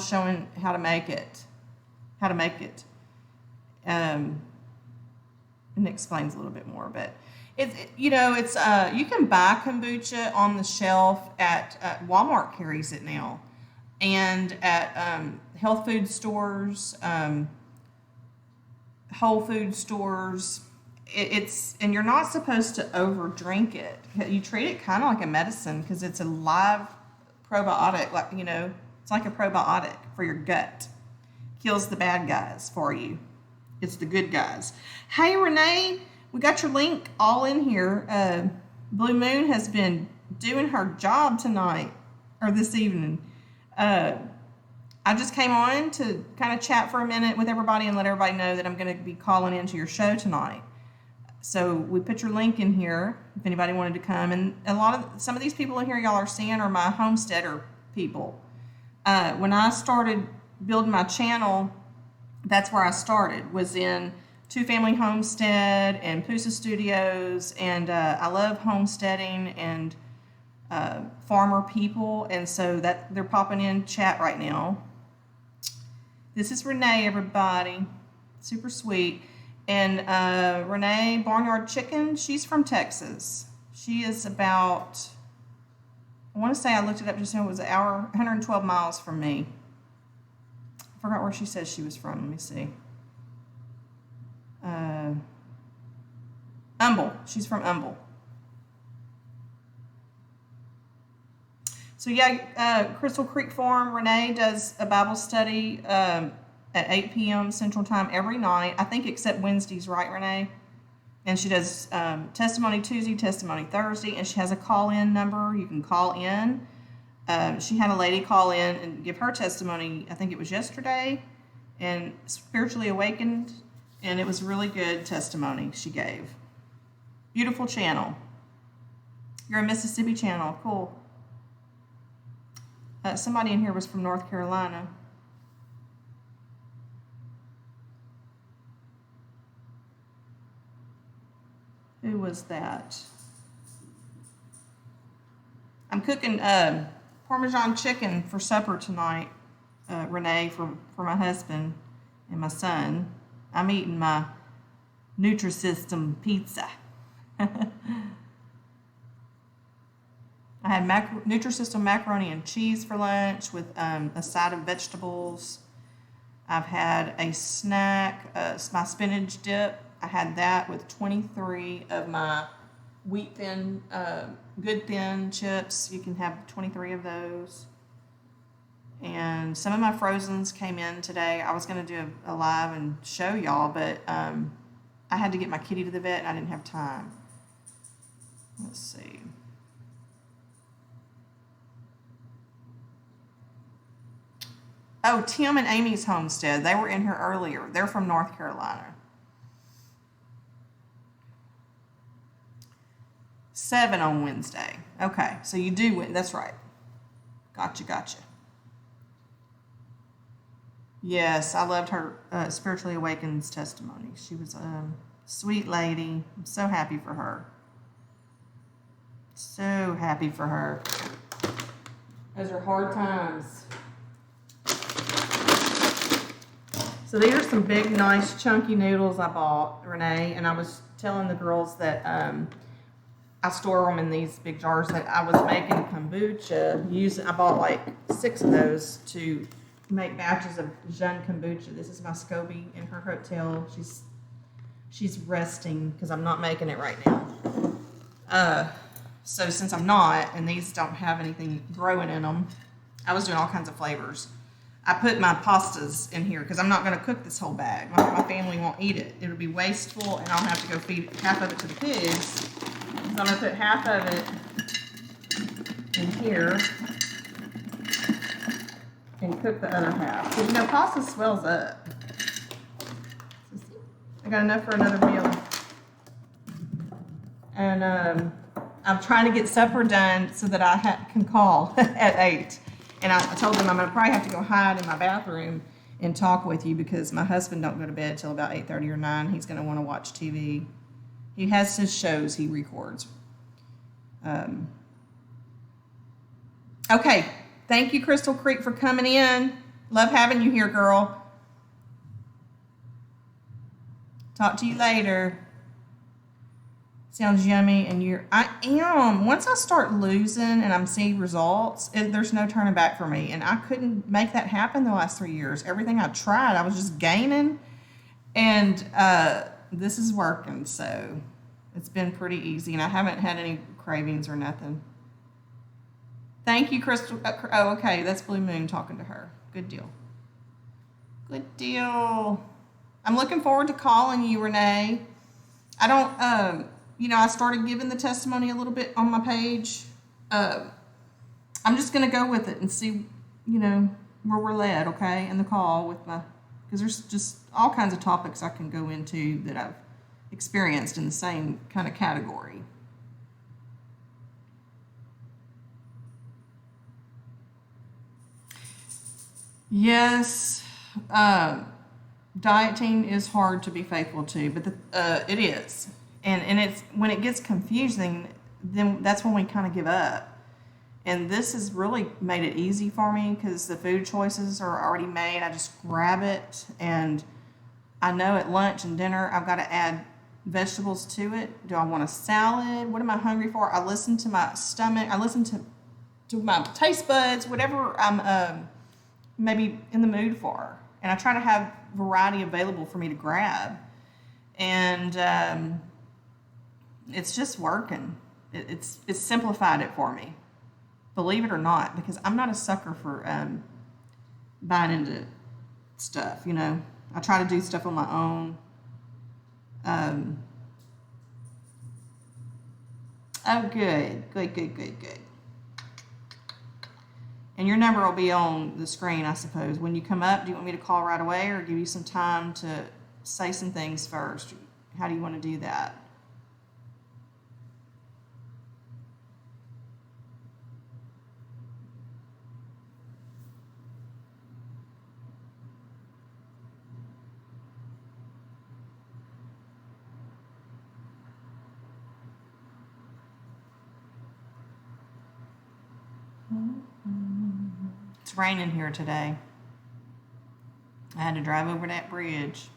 showing how to make it. And it explains a little bit more, but it's you can buy kombucha on the shelf at Walmart carries it now, and at health food stores, Whole Food stores. it's, and you're not supposed to over drink it. You treat it kind of like a medicine because it's a live probiotic, like, you know, it's like a probiotic for your gut. Kills the bad guys for you. It's the good guys. Hey, Renee, we got your link all in here. Blue Moon has been doing her job tonight, or this evening. I just came on to kind of chat for a minute with everybody and let everybody know that I'm going to be calling into your show tonight. So we put your link in here if anybody wanted to come. And some of these people in here y'all are seeing are my homesteader people. When I started building my channel, that's where I started, was in Two Family Homestead and Pusa Studios. And I love homesteading and farmer people. And so that they're popping in chat right now. This is Renee, everybody. Super sweet. And Renee Barnyard Chicken, she's from Texas. She is about, I want to say, I looked it up just now, it was an hour, 112 miles from me. I forgot where she says she was from. Let me see. Humble. She's from Humble. So yeah, Crystal Creek Farm, Renee does a Bible study at 8 p.m. Central Time every night. I think except Wednesdays, right, Renee? And she does Testimony Tuesday, Testimony Thursday, and she has a call-in number. You can call in. She had a lady call in and give her testimony, I think it was yesterday, and spiritually awakened, and it was really good testimony she gave. Beautiful channel. You're a Mississippi channel. Cool. Somebody in here was from North Carolina. Who was that? I'm cooking Parmesan chicken for supper tonight, Renee, for my husband and my son. I'm eating my Nutrisystem pizza. I had Nutrisystem macaroni and cheese for lunch with a side of vegetables. I've had a snack, my spinach dip. I had that with 23 of my wheat thin, good thin chips. You can have 23 of those. And some of my frozens came in today. I was going to do a live and show y'all, but I had to get my kitty to the vet and I didn't have time. Let's see. Oh, Tim and Amy's homestead. They were in here earlier. They're from North Carolina. 7 on Wednesday. Okay, so you do win. That's right. Gotcha. Yes, I loved her Spiritually Awakened's testimony. She was a sweet lady. I'm so happy for her. So happy for her. Those are hard times. So these are some big, nice, chunky noodles I bought, Renee, and I was telling the girls that I store them in these big jars that I was making kombucha. I bought like 6 of those to make batches of Jeune kombucha. This is my SCOBY in her hotel. She's resting because I'm not making it right now. So since I'm not, and these don't have anything growing in them, I was doing all kinds of flavors. I put my pastas in here because I'm not going to cook this whole bag. My family won't eat it. It'll be wasteful, and I'll have to go feed half of it to the pigs. So I'm going to put half of it in here and cook the other half. Because, you know, pasta swells up. So see, I got enough for another meal. And I'm trying to get supper done so that I can call at 8. And I told them I'm going to probably have to go hide in my bathroom and talk with you because my husband don't go to bed till about 8:30 or 9. He's going to want to watch TV. He has his shows he records. Okay. Thank you, Crystal Creek, for coming in. Love having you here, girl. Talk to you later. Sounds yummy, and I am. Once I start losing and I'm seeing results, there's no turning back for me. And I couldn't make that happen the last 3 years. Everything I tried, I was just gaining. And this is working, so it's been pretty easy, and I haven't had any cravings or nothing. Thank you, Crystal. Oh, okay, that's Blue Moon talking to her. Good deal. Good deal. I'm looking forward to calling you, Renee. I don't, I started giving the testimony a little bit on my page. I'm just going to go with it and see, where we're led, okay, in the call with because there's just all kinds of topics I can go into that I've experienced in the same kind of category. Yes, dieting is hard to be faithful to, but it is. And it's when it gets confusing, then that's when we kind of give up. And this has really made it easy for me because the food choices are already made. I just grab it, and I know at lunch and dinner I've got to add vegetables to it. Do I want a salad? What am I hungry for? I listen to my stomach. I listen to my taste buds, whatever I'm maybe in the mood for. And I try to have variety available for me to grab. And it's just working. It's simplified it for me. Believe it or not, because I'm not a sucker for buying into stuff, I try to do stuff on my own. Oh, good. And your number will be on the screen, I suppose. When you come up, do you want me to call right away or give you some time to say some things first? How do you want to do that? It's raining here today. I had to drive over that bridge.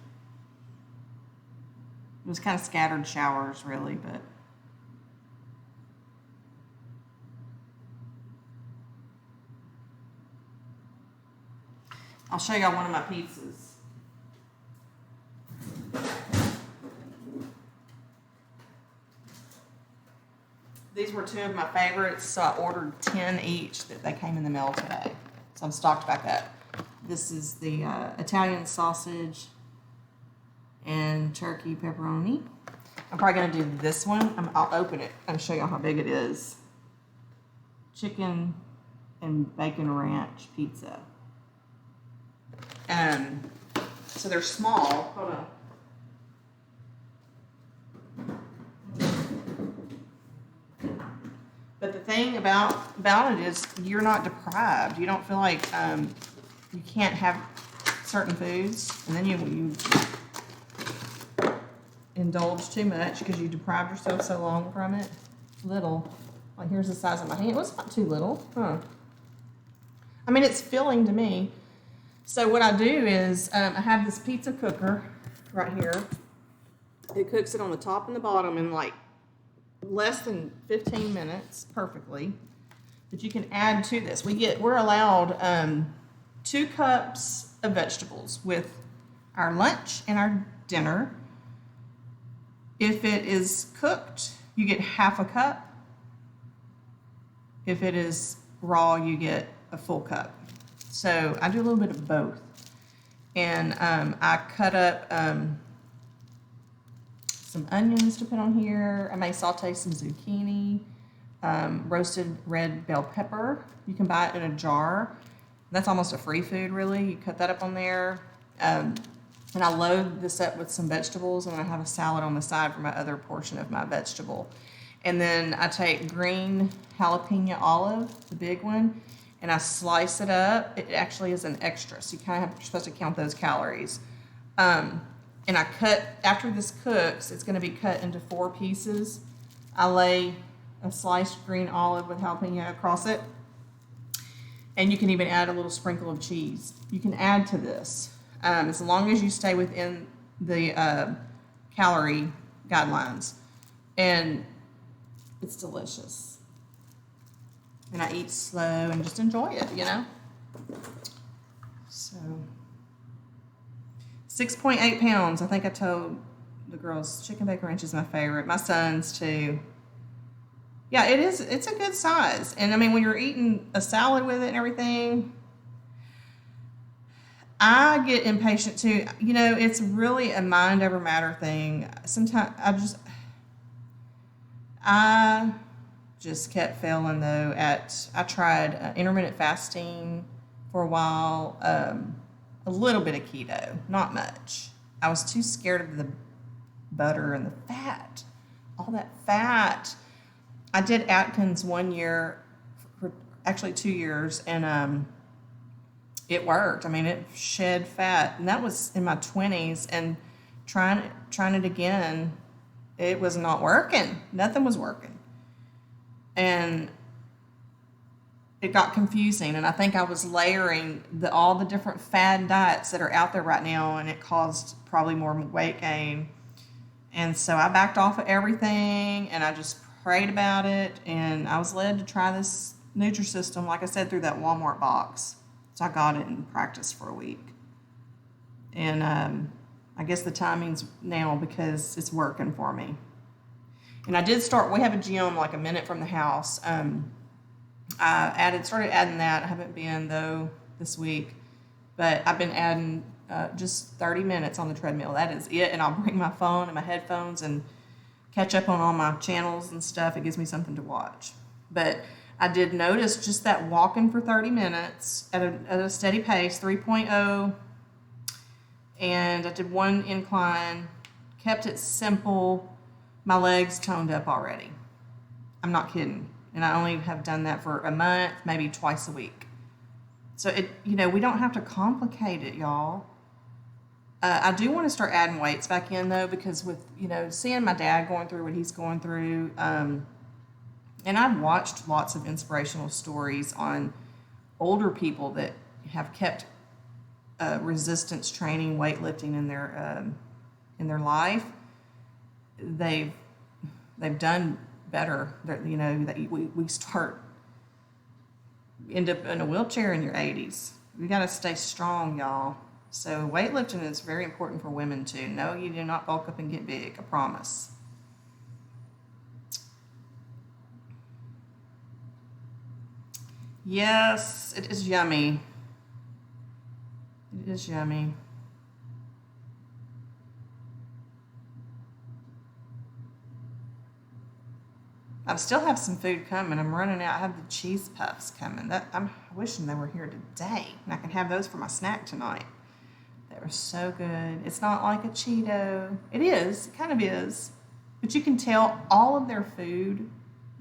It was kind of scattered showers, really, but I'll show y'all one of my pizzas. These were two of my favorites, so I ordered 10 each that they came in the mail today. So I'm stocked back up. This is the Italian sausage and turkey pepperoni. I'm probably going to do this one. I'll open it and show you how big it is. Chicken and bacon ranch pizza. So they're small. Hold on. But the thing about it is you're not deprived. You don't feel like you can't have certain foods, and then you indulge too much because you deprived yourself so long from it. Little, like here's the size of my hand. Well, it's not too little, huh? I mean, it's filling to me. So what I do is I have this pizza cooker right here. It cooks it on the top and the bottom in like less than 15 minutes perfectly. But you can add to this. We're allowed 2 cups of vegetables with our lunch and our dinner. If it is cooked, you get half a cup. If it is raw, you get a full cup. So I do a little bit of both. And I cut up some onions to put on here. I may saute some zucchini, roasted red bell pepper. You can buy it in a jar. That's almost a free food, really. You cut that up on there. And I load this up with some vegetables, and I have a salad on the side for my other portion of my vegetable. And then I take green jalapeno olive, the big one, and I slice it up. It actually is an extra, so you're supposed to count those calories. And I cut, after this cooks, it's going to be cut into 4 pieces. I lay a sliced green olive with jalapeno across it. And you can even add a little sprinkle of cheese. You can add to this as long as you stay within the calorie guidelines. And it's delicious. And I eat slow and just enjoy it, So 6.8 pounds. I think I told the girls' chicken bacon ranch is my favorite. My son's too. Yeah, it is. It's a good size. And I mean, when you're eating a salad with it and everything, I get impatient too. You know, it's really a mind over matter thing. Sometimes I just kept failing though I tried intermittent fasting for a while, a little bit of keto, not much. I was too scared of the butter and the fat, all that fat. I did Atkins 1 year, actually 2 years, and it worked. I mean, it shed fat, and that was in my 20s. And trying it again, it was not working. Nothing was working, and it got confusing. And I think I was layering all the different fad diets that are out there right now, and it caused probably more weight gain. And so I backed off of everything, and I just prayed about it, and I was led to try this Nutrisystem, like I said, through that Walmart box. So I got it and practiced for a week. And I guess the timing's now because it's working for me. And I did start, we have a gym like a minute from the house. I started adding that. I haven't been though this week, but I've been adding just 30 minutes on the treadmill. That is it. And I'll bring my phone and my headphones and catch up on all my channels and stuff. It gives me something to watch. But I did notice just that walking for 30 minutes at a steady pace, 3.0, and I did one incline, kept it simple. My legs toned up already. I'm not kidding. And I only have done that for a month, maybe twice a week. So we don't have to complicate it, y'all. I do want to start adding weights back in though, because with, seeing my dad going through what he's going through, and I've watched lots of inspirational stories on older people that have kept resistance training, weightlifting in their life. They've done better. That we end up in a wheelchair in your 80s. We got to stay strong, y'all. So weightlifting is very important for women too. No, you do not bulk up and get big. I promise. Yes, it is yummy. It is yummy. I still have some food coming. I'm running out. I have the cheese puffs coming. I'm wishing they were here today, and I can have those for my snack tonight. They were so good. It's not like a Cheeto. It is. It kind of is. But you can tell all of their food,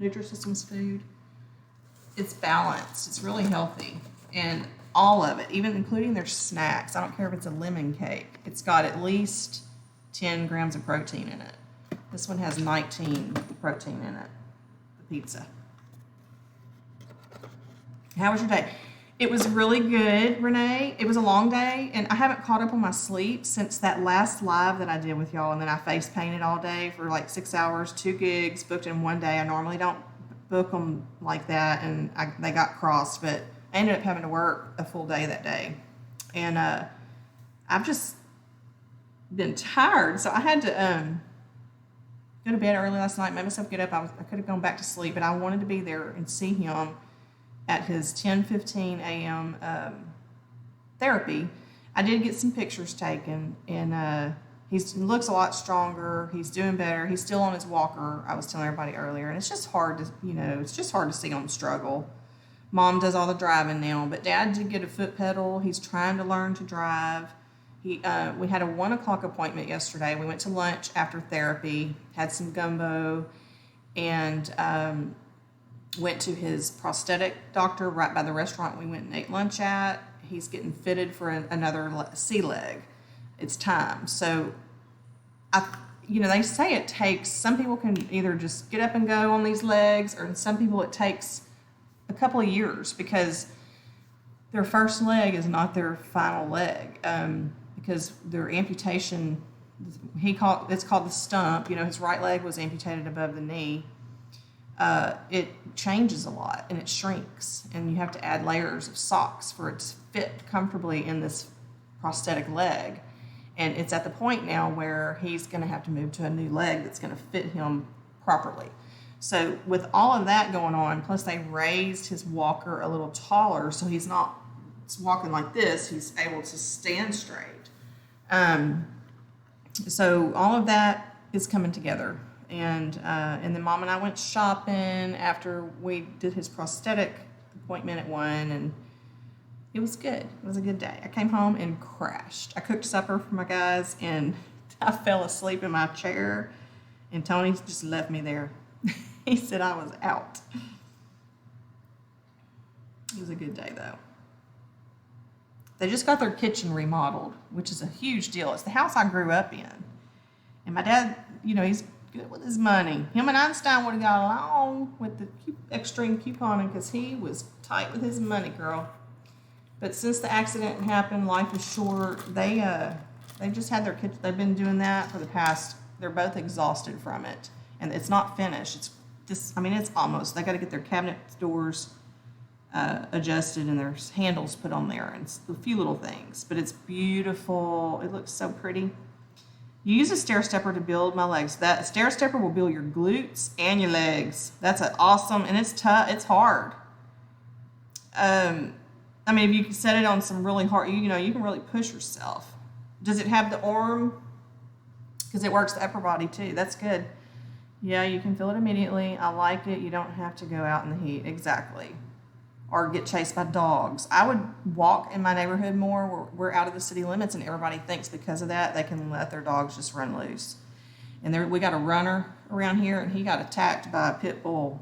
Nutrisystem's food, it's balanced. It's really healthy. And all of it, even including their snacks. I don't care if it's a lemon cake. It's got at least 10 grams of protein in it. This one has 19 protein in it, the pizza. How was your day? It was really good, Renee. It was a long day, and I haven't caught up on my sleep since that last live that I did with y'all, and then I face painted all day for like 6 hours, 2 gigs, booked in one day. I normally don't book them like that, and they got crossed, but I ended up having to work a full day that day. And I've just been tired, so I had to go to bed early last night, made myself get up. I could have gone back to sleep, but I wanted to be there and see him at his 10:15 a.m. Therapy. I did get some pictures taken, and he looks a lot stronger. He's doing better. He's still on his walker. I was telling everybody earlier, and it's just hard to see him struggle. Mom does all the driving now, but Dad did get a foot pedal. He's trying to learn to drive. We had a 1:00 appointment yesterday. We went to lunch after therapy, had some gumbo, and went to his prosthetic doctor right by the restaurant we went and ate lunch at. He's getting fitted for another sea leg. It's time. So, they say it takes, some people can either just get up and go on these legs, or some people it takes a couple of years, because their first leg is not their final leg, because their amputation, it's called the stump. His right leg was amputated above the knee. It changes a lot and it shrinks, and you have to add layers of socks for it to fit comfortably in this prosthetic leg. And it's at the point now where he's going to have to move to a new leg that's going to fit him properly. So with all of that going on, plus they raised his walker a little taller, so he's not walking like this, he's able to stand straight. So all of that is coming together. And then Mom and I went shopping after we did his prosthetic appointment at 1, and it was good. It was a good day. I came home and crashed. I cooked supper for my guys, and I fell asleep in my chair, and Tony just left me there. He said I was out. It was a good day, though. They just got their kitchen remodeled, which is a huge deal. It's the house I grew up in. And my dad, he's good with his money. Him and Einstein would have got along with the extreme couponing because he was tight with his money, girl. But since the accident happened, life is short. They just had their kitchen. They've been doing that for the past. They're both exhausted from it, and it's not finished. It's almost. They got to get their cabinet doors adjusted and their handles put on there, and it's a few little things. But it's beautiful. It looks so pretty. You use a stair stepper to build my legs. That stair stepper will build your glutes and your legs. That's awesome, and it's tough. It's hard. If you can set it on some really hard, you can really push yourself. Does it have the arm? Because it works the upper body too. That's good. Yeah, you can feel it immediately. I like it. You don't have to go out in the heat. Exactly. Or get chased by dogs. I would walk in my neighborhood more. We're out of the city limits, and everybody thinks because of that they can let their dogs just run loose. And we got a runner around here, and he got attacked by a pit bull.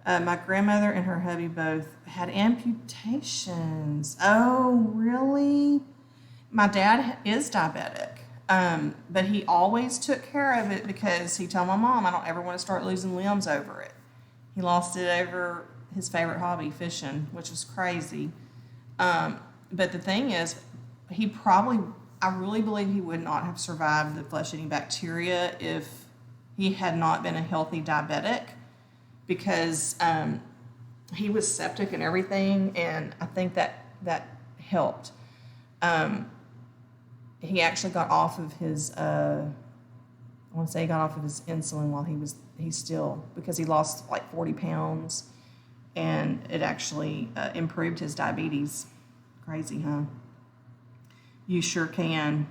My grandmother and her hubby both had amputations. Oh, really? My dad is diabetic, but he always took care of it because he told my mom, I don't ever want to start losing limbs over it. He lost it over his favorite hobby, fishing, which was crazy. But the thing is, I really believe he would not have survived the flesh-eating bacteria if he had not been a healthy diabetic, because he was septic and everything, and I think that helped. He actually got off of his, I want to say he got off of his insulin while because he lost like 40 pounds, and it actually improved his diabetes. Crazy, huh? You sure can.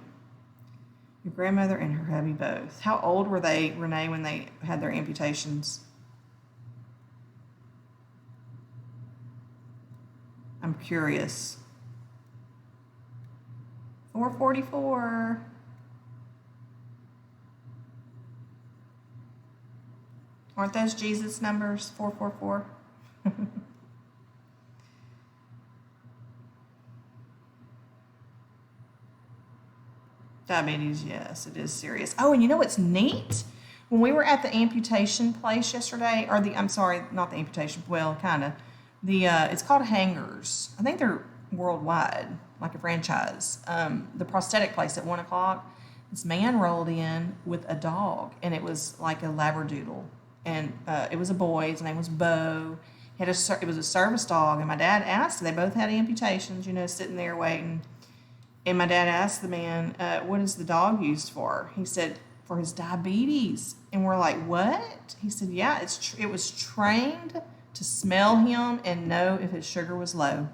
Your grandmother and her hubby both. How old were they, Renae, when they had their amputations? I'm curious. 444. Aren't those Jesus numbers? 444. Diabetes, yes, it is serious. Oh, and you know what's neat? When we were at the amputation place yesterday, not the amputation, well, kind of. It's called Hangers. I think they're worldwide, like a franchise. The prosthetic place at 1 o'clock, this man rolled in with a dog, and it was like a Labradoodle. And it was a boy. His name was Bo. It was a service dog, and my dad asked, they both had amputations, sitting there waiting. And my dad asked the man, what is the dog used for? He said, for his diabetes. And we're like, what? He said, yeah, it was trained to smell him and know if his sugar was low.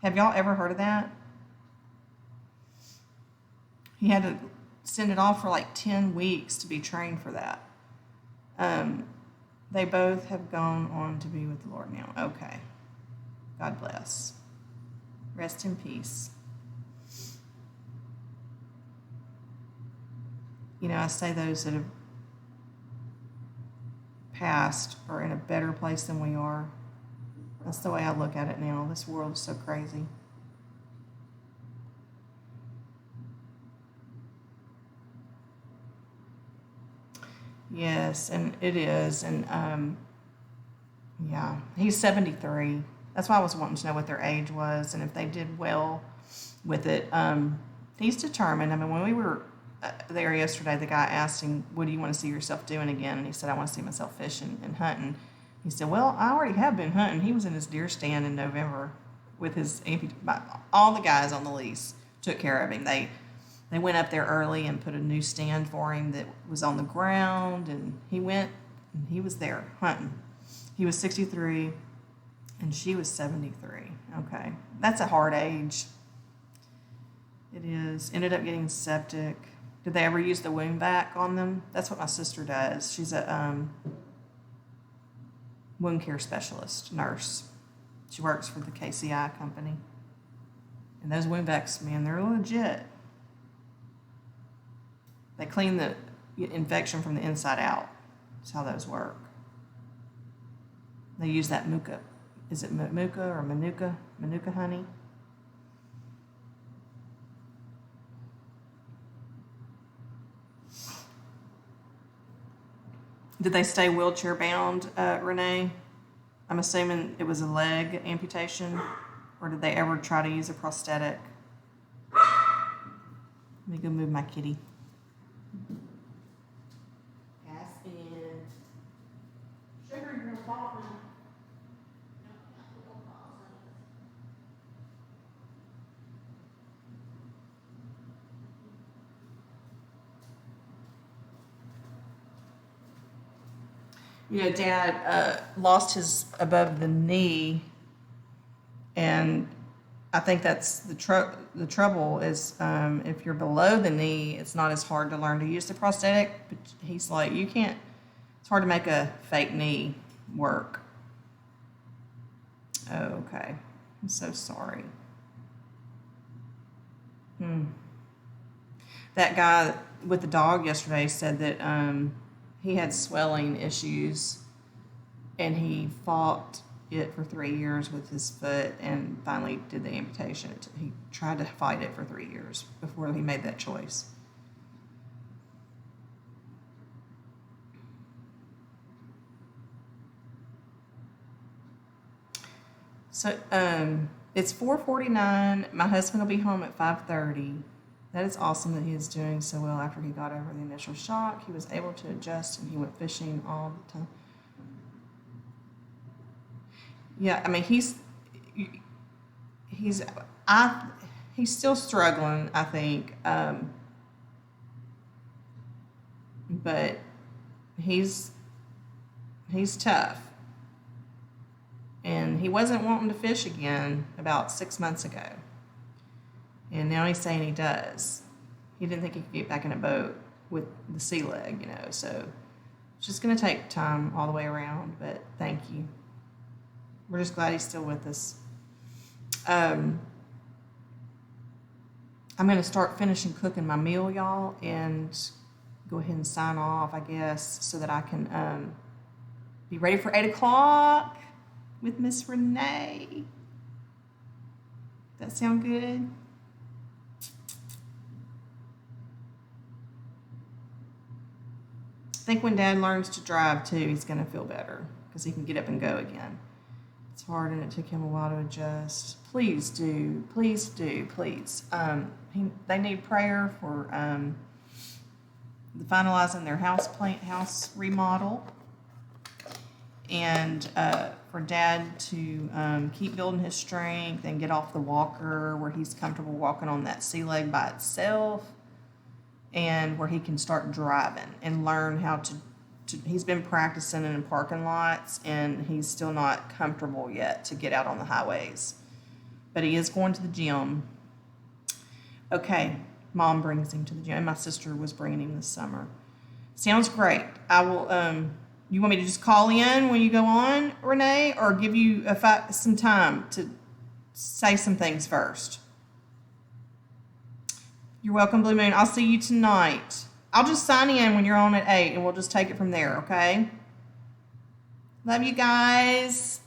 Have y'all ever heard of that? He had to send it off for like 10 weeks to be trained for that. They both have gone on to be with the Lord now. Okay. God bless. Rest in peace. I say those that have passed are in a better place than we are. That's the way I look at it now. This world is so crazy. Yes, and it is. And yeah, he's 73. That's why I was wanting to know what their age was and if they did well with it. He's determined. When we were there yesterday, the guy asked him, what do you want to see yourself doing again? And he said, I want to see myself fishing and hunting. He said, well, I already have been hunting. He was in his deer stand in November with all the guys on the lease took care of him. They went up there early and put a new stand for him that was on the ground, and he went and he was there hunting. He was 63 and she was 73. Okay. That's a hard age. It is. Ended up getting septic. Did they ever use the wound vac on them? That's what my sister does. She's a wound care specialist, nurse. She works for the KCI company. And those wound vacs, man, they're legit. They clean the infection from the inside out. That's how those work. They use that muka. Is it muka or manuka? Manuka honey? Did they stay wheelchair bound, Renee? I'm assuming it was a leg amputation, or did they ever try to use a prosthetic? Let me go move my kitty. Gas in. Sugar in your bottle. You know, Dad lost his above the knee, and I think that's the trouble is if you're below the knee, it's not as hard to learn to use the prosthetic. But he's like, you can't. It's hard to make a fake knee work. Oh, okay. I'm so sorry. That guy with the dog yesterday said that he had swelling issues, and he fought it for 3 years with his foot and finally did the amputation. He tried to fight it for 3 years before he made that choice. So it's 4:49. My husband will be home at 5:30. That is awesome that he is doing so well after he got over the initial shock. He was able to adjust, and he went fishing all the time. Yeah, I mean he's still struggling, I think, but he's tough, and he wasn't wanting to fish again about 6 months ago. And now he's saying he does. He didn't think he could get back in a boat with the sea leg, you know. So it's just going to take time all the way around. But thank you. We're just glad he's still with us. I'm going to start finishing cooking my meal, y'all, and go ahead and sign off, I guess, so that I can be ready for 8 o'clock with Miss Renae. That sound good? I think when Dad learns to drive too, he's going to feel better because he can get up and go again. It's hard, and it took him a while to adjust. Please do, please do, please. They need prayer for the finalizing their house remodel, and for Dad to keep building his strength and get off the walker where he's comfortable walking on that sea leg by itself, and where he can start driving and learn how to he's been practicing in parking lots, and he's still not comfortable yet to get out on the highways. But he is going to the gym. Okay, Mom brings him to the gym. My sister was bringing him this summer. Sounds great. I will, you want me to just call in when you go on, Renee, or give you some time to say some things first? You're welcome, Blue Moon. I'll see you tonight. I'll just sign in when you're on at 8, and we'll just take it from there, okay? Love you guys.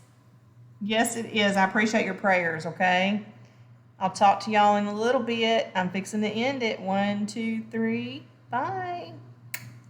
Yes, it is. I appreciate your prayers, okay? I'll talk to y'all in a little bit. I'm fixing to end it. 1, 2, 3. Bye.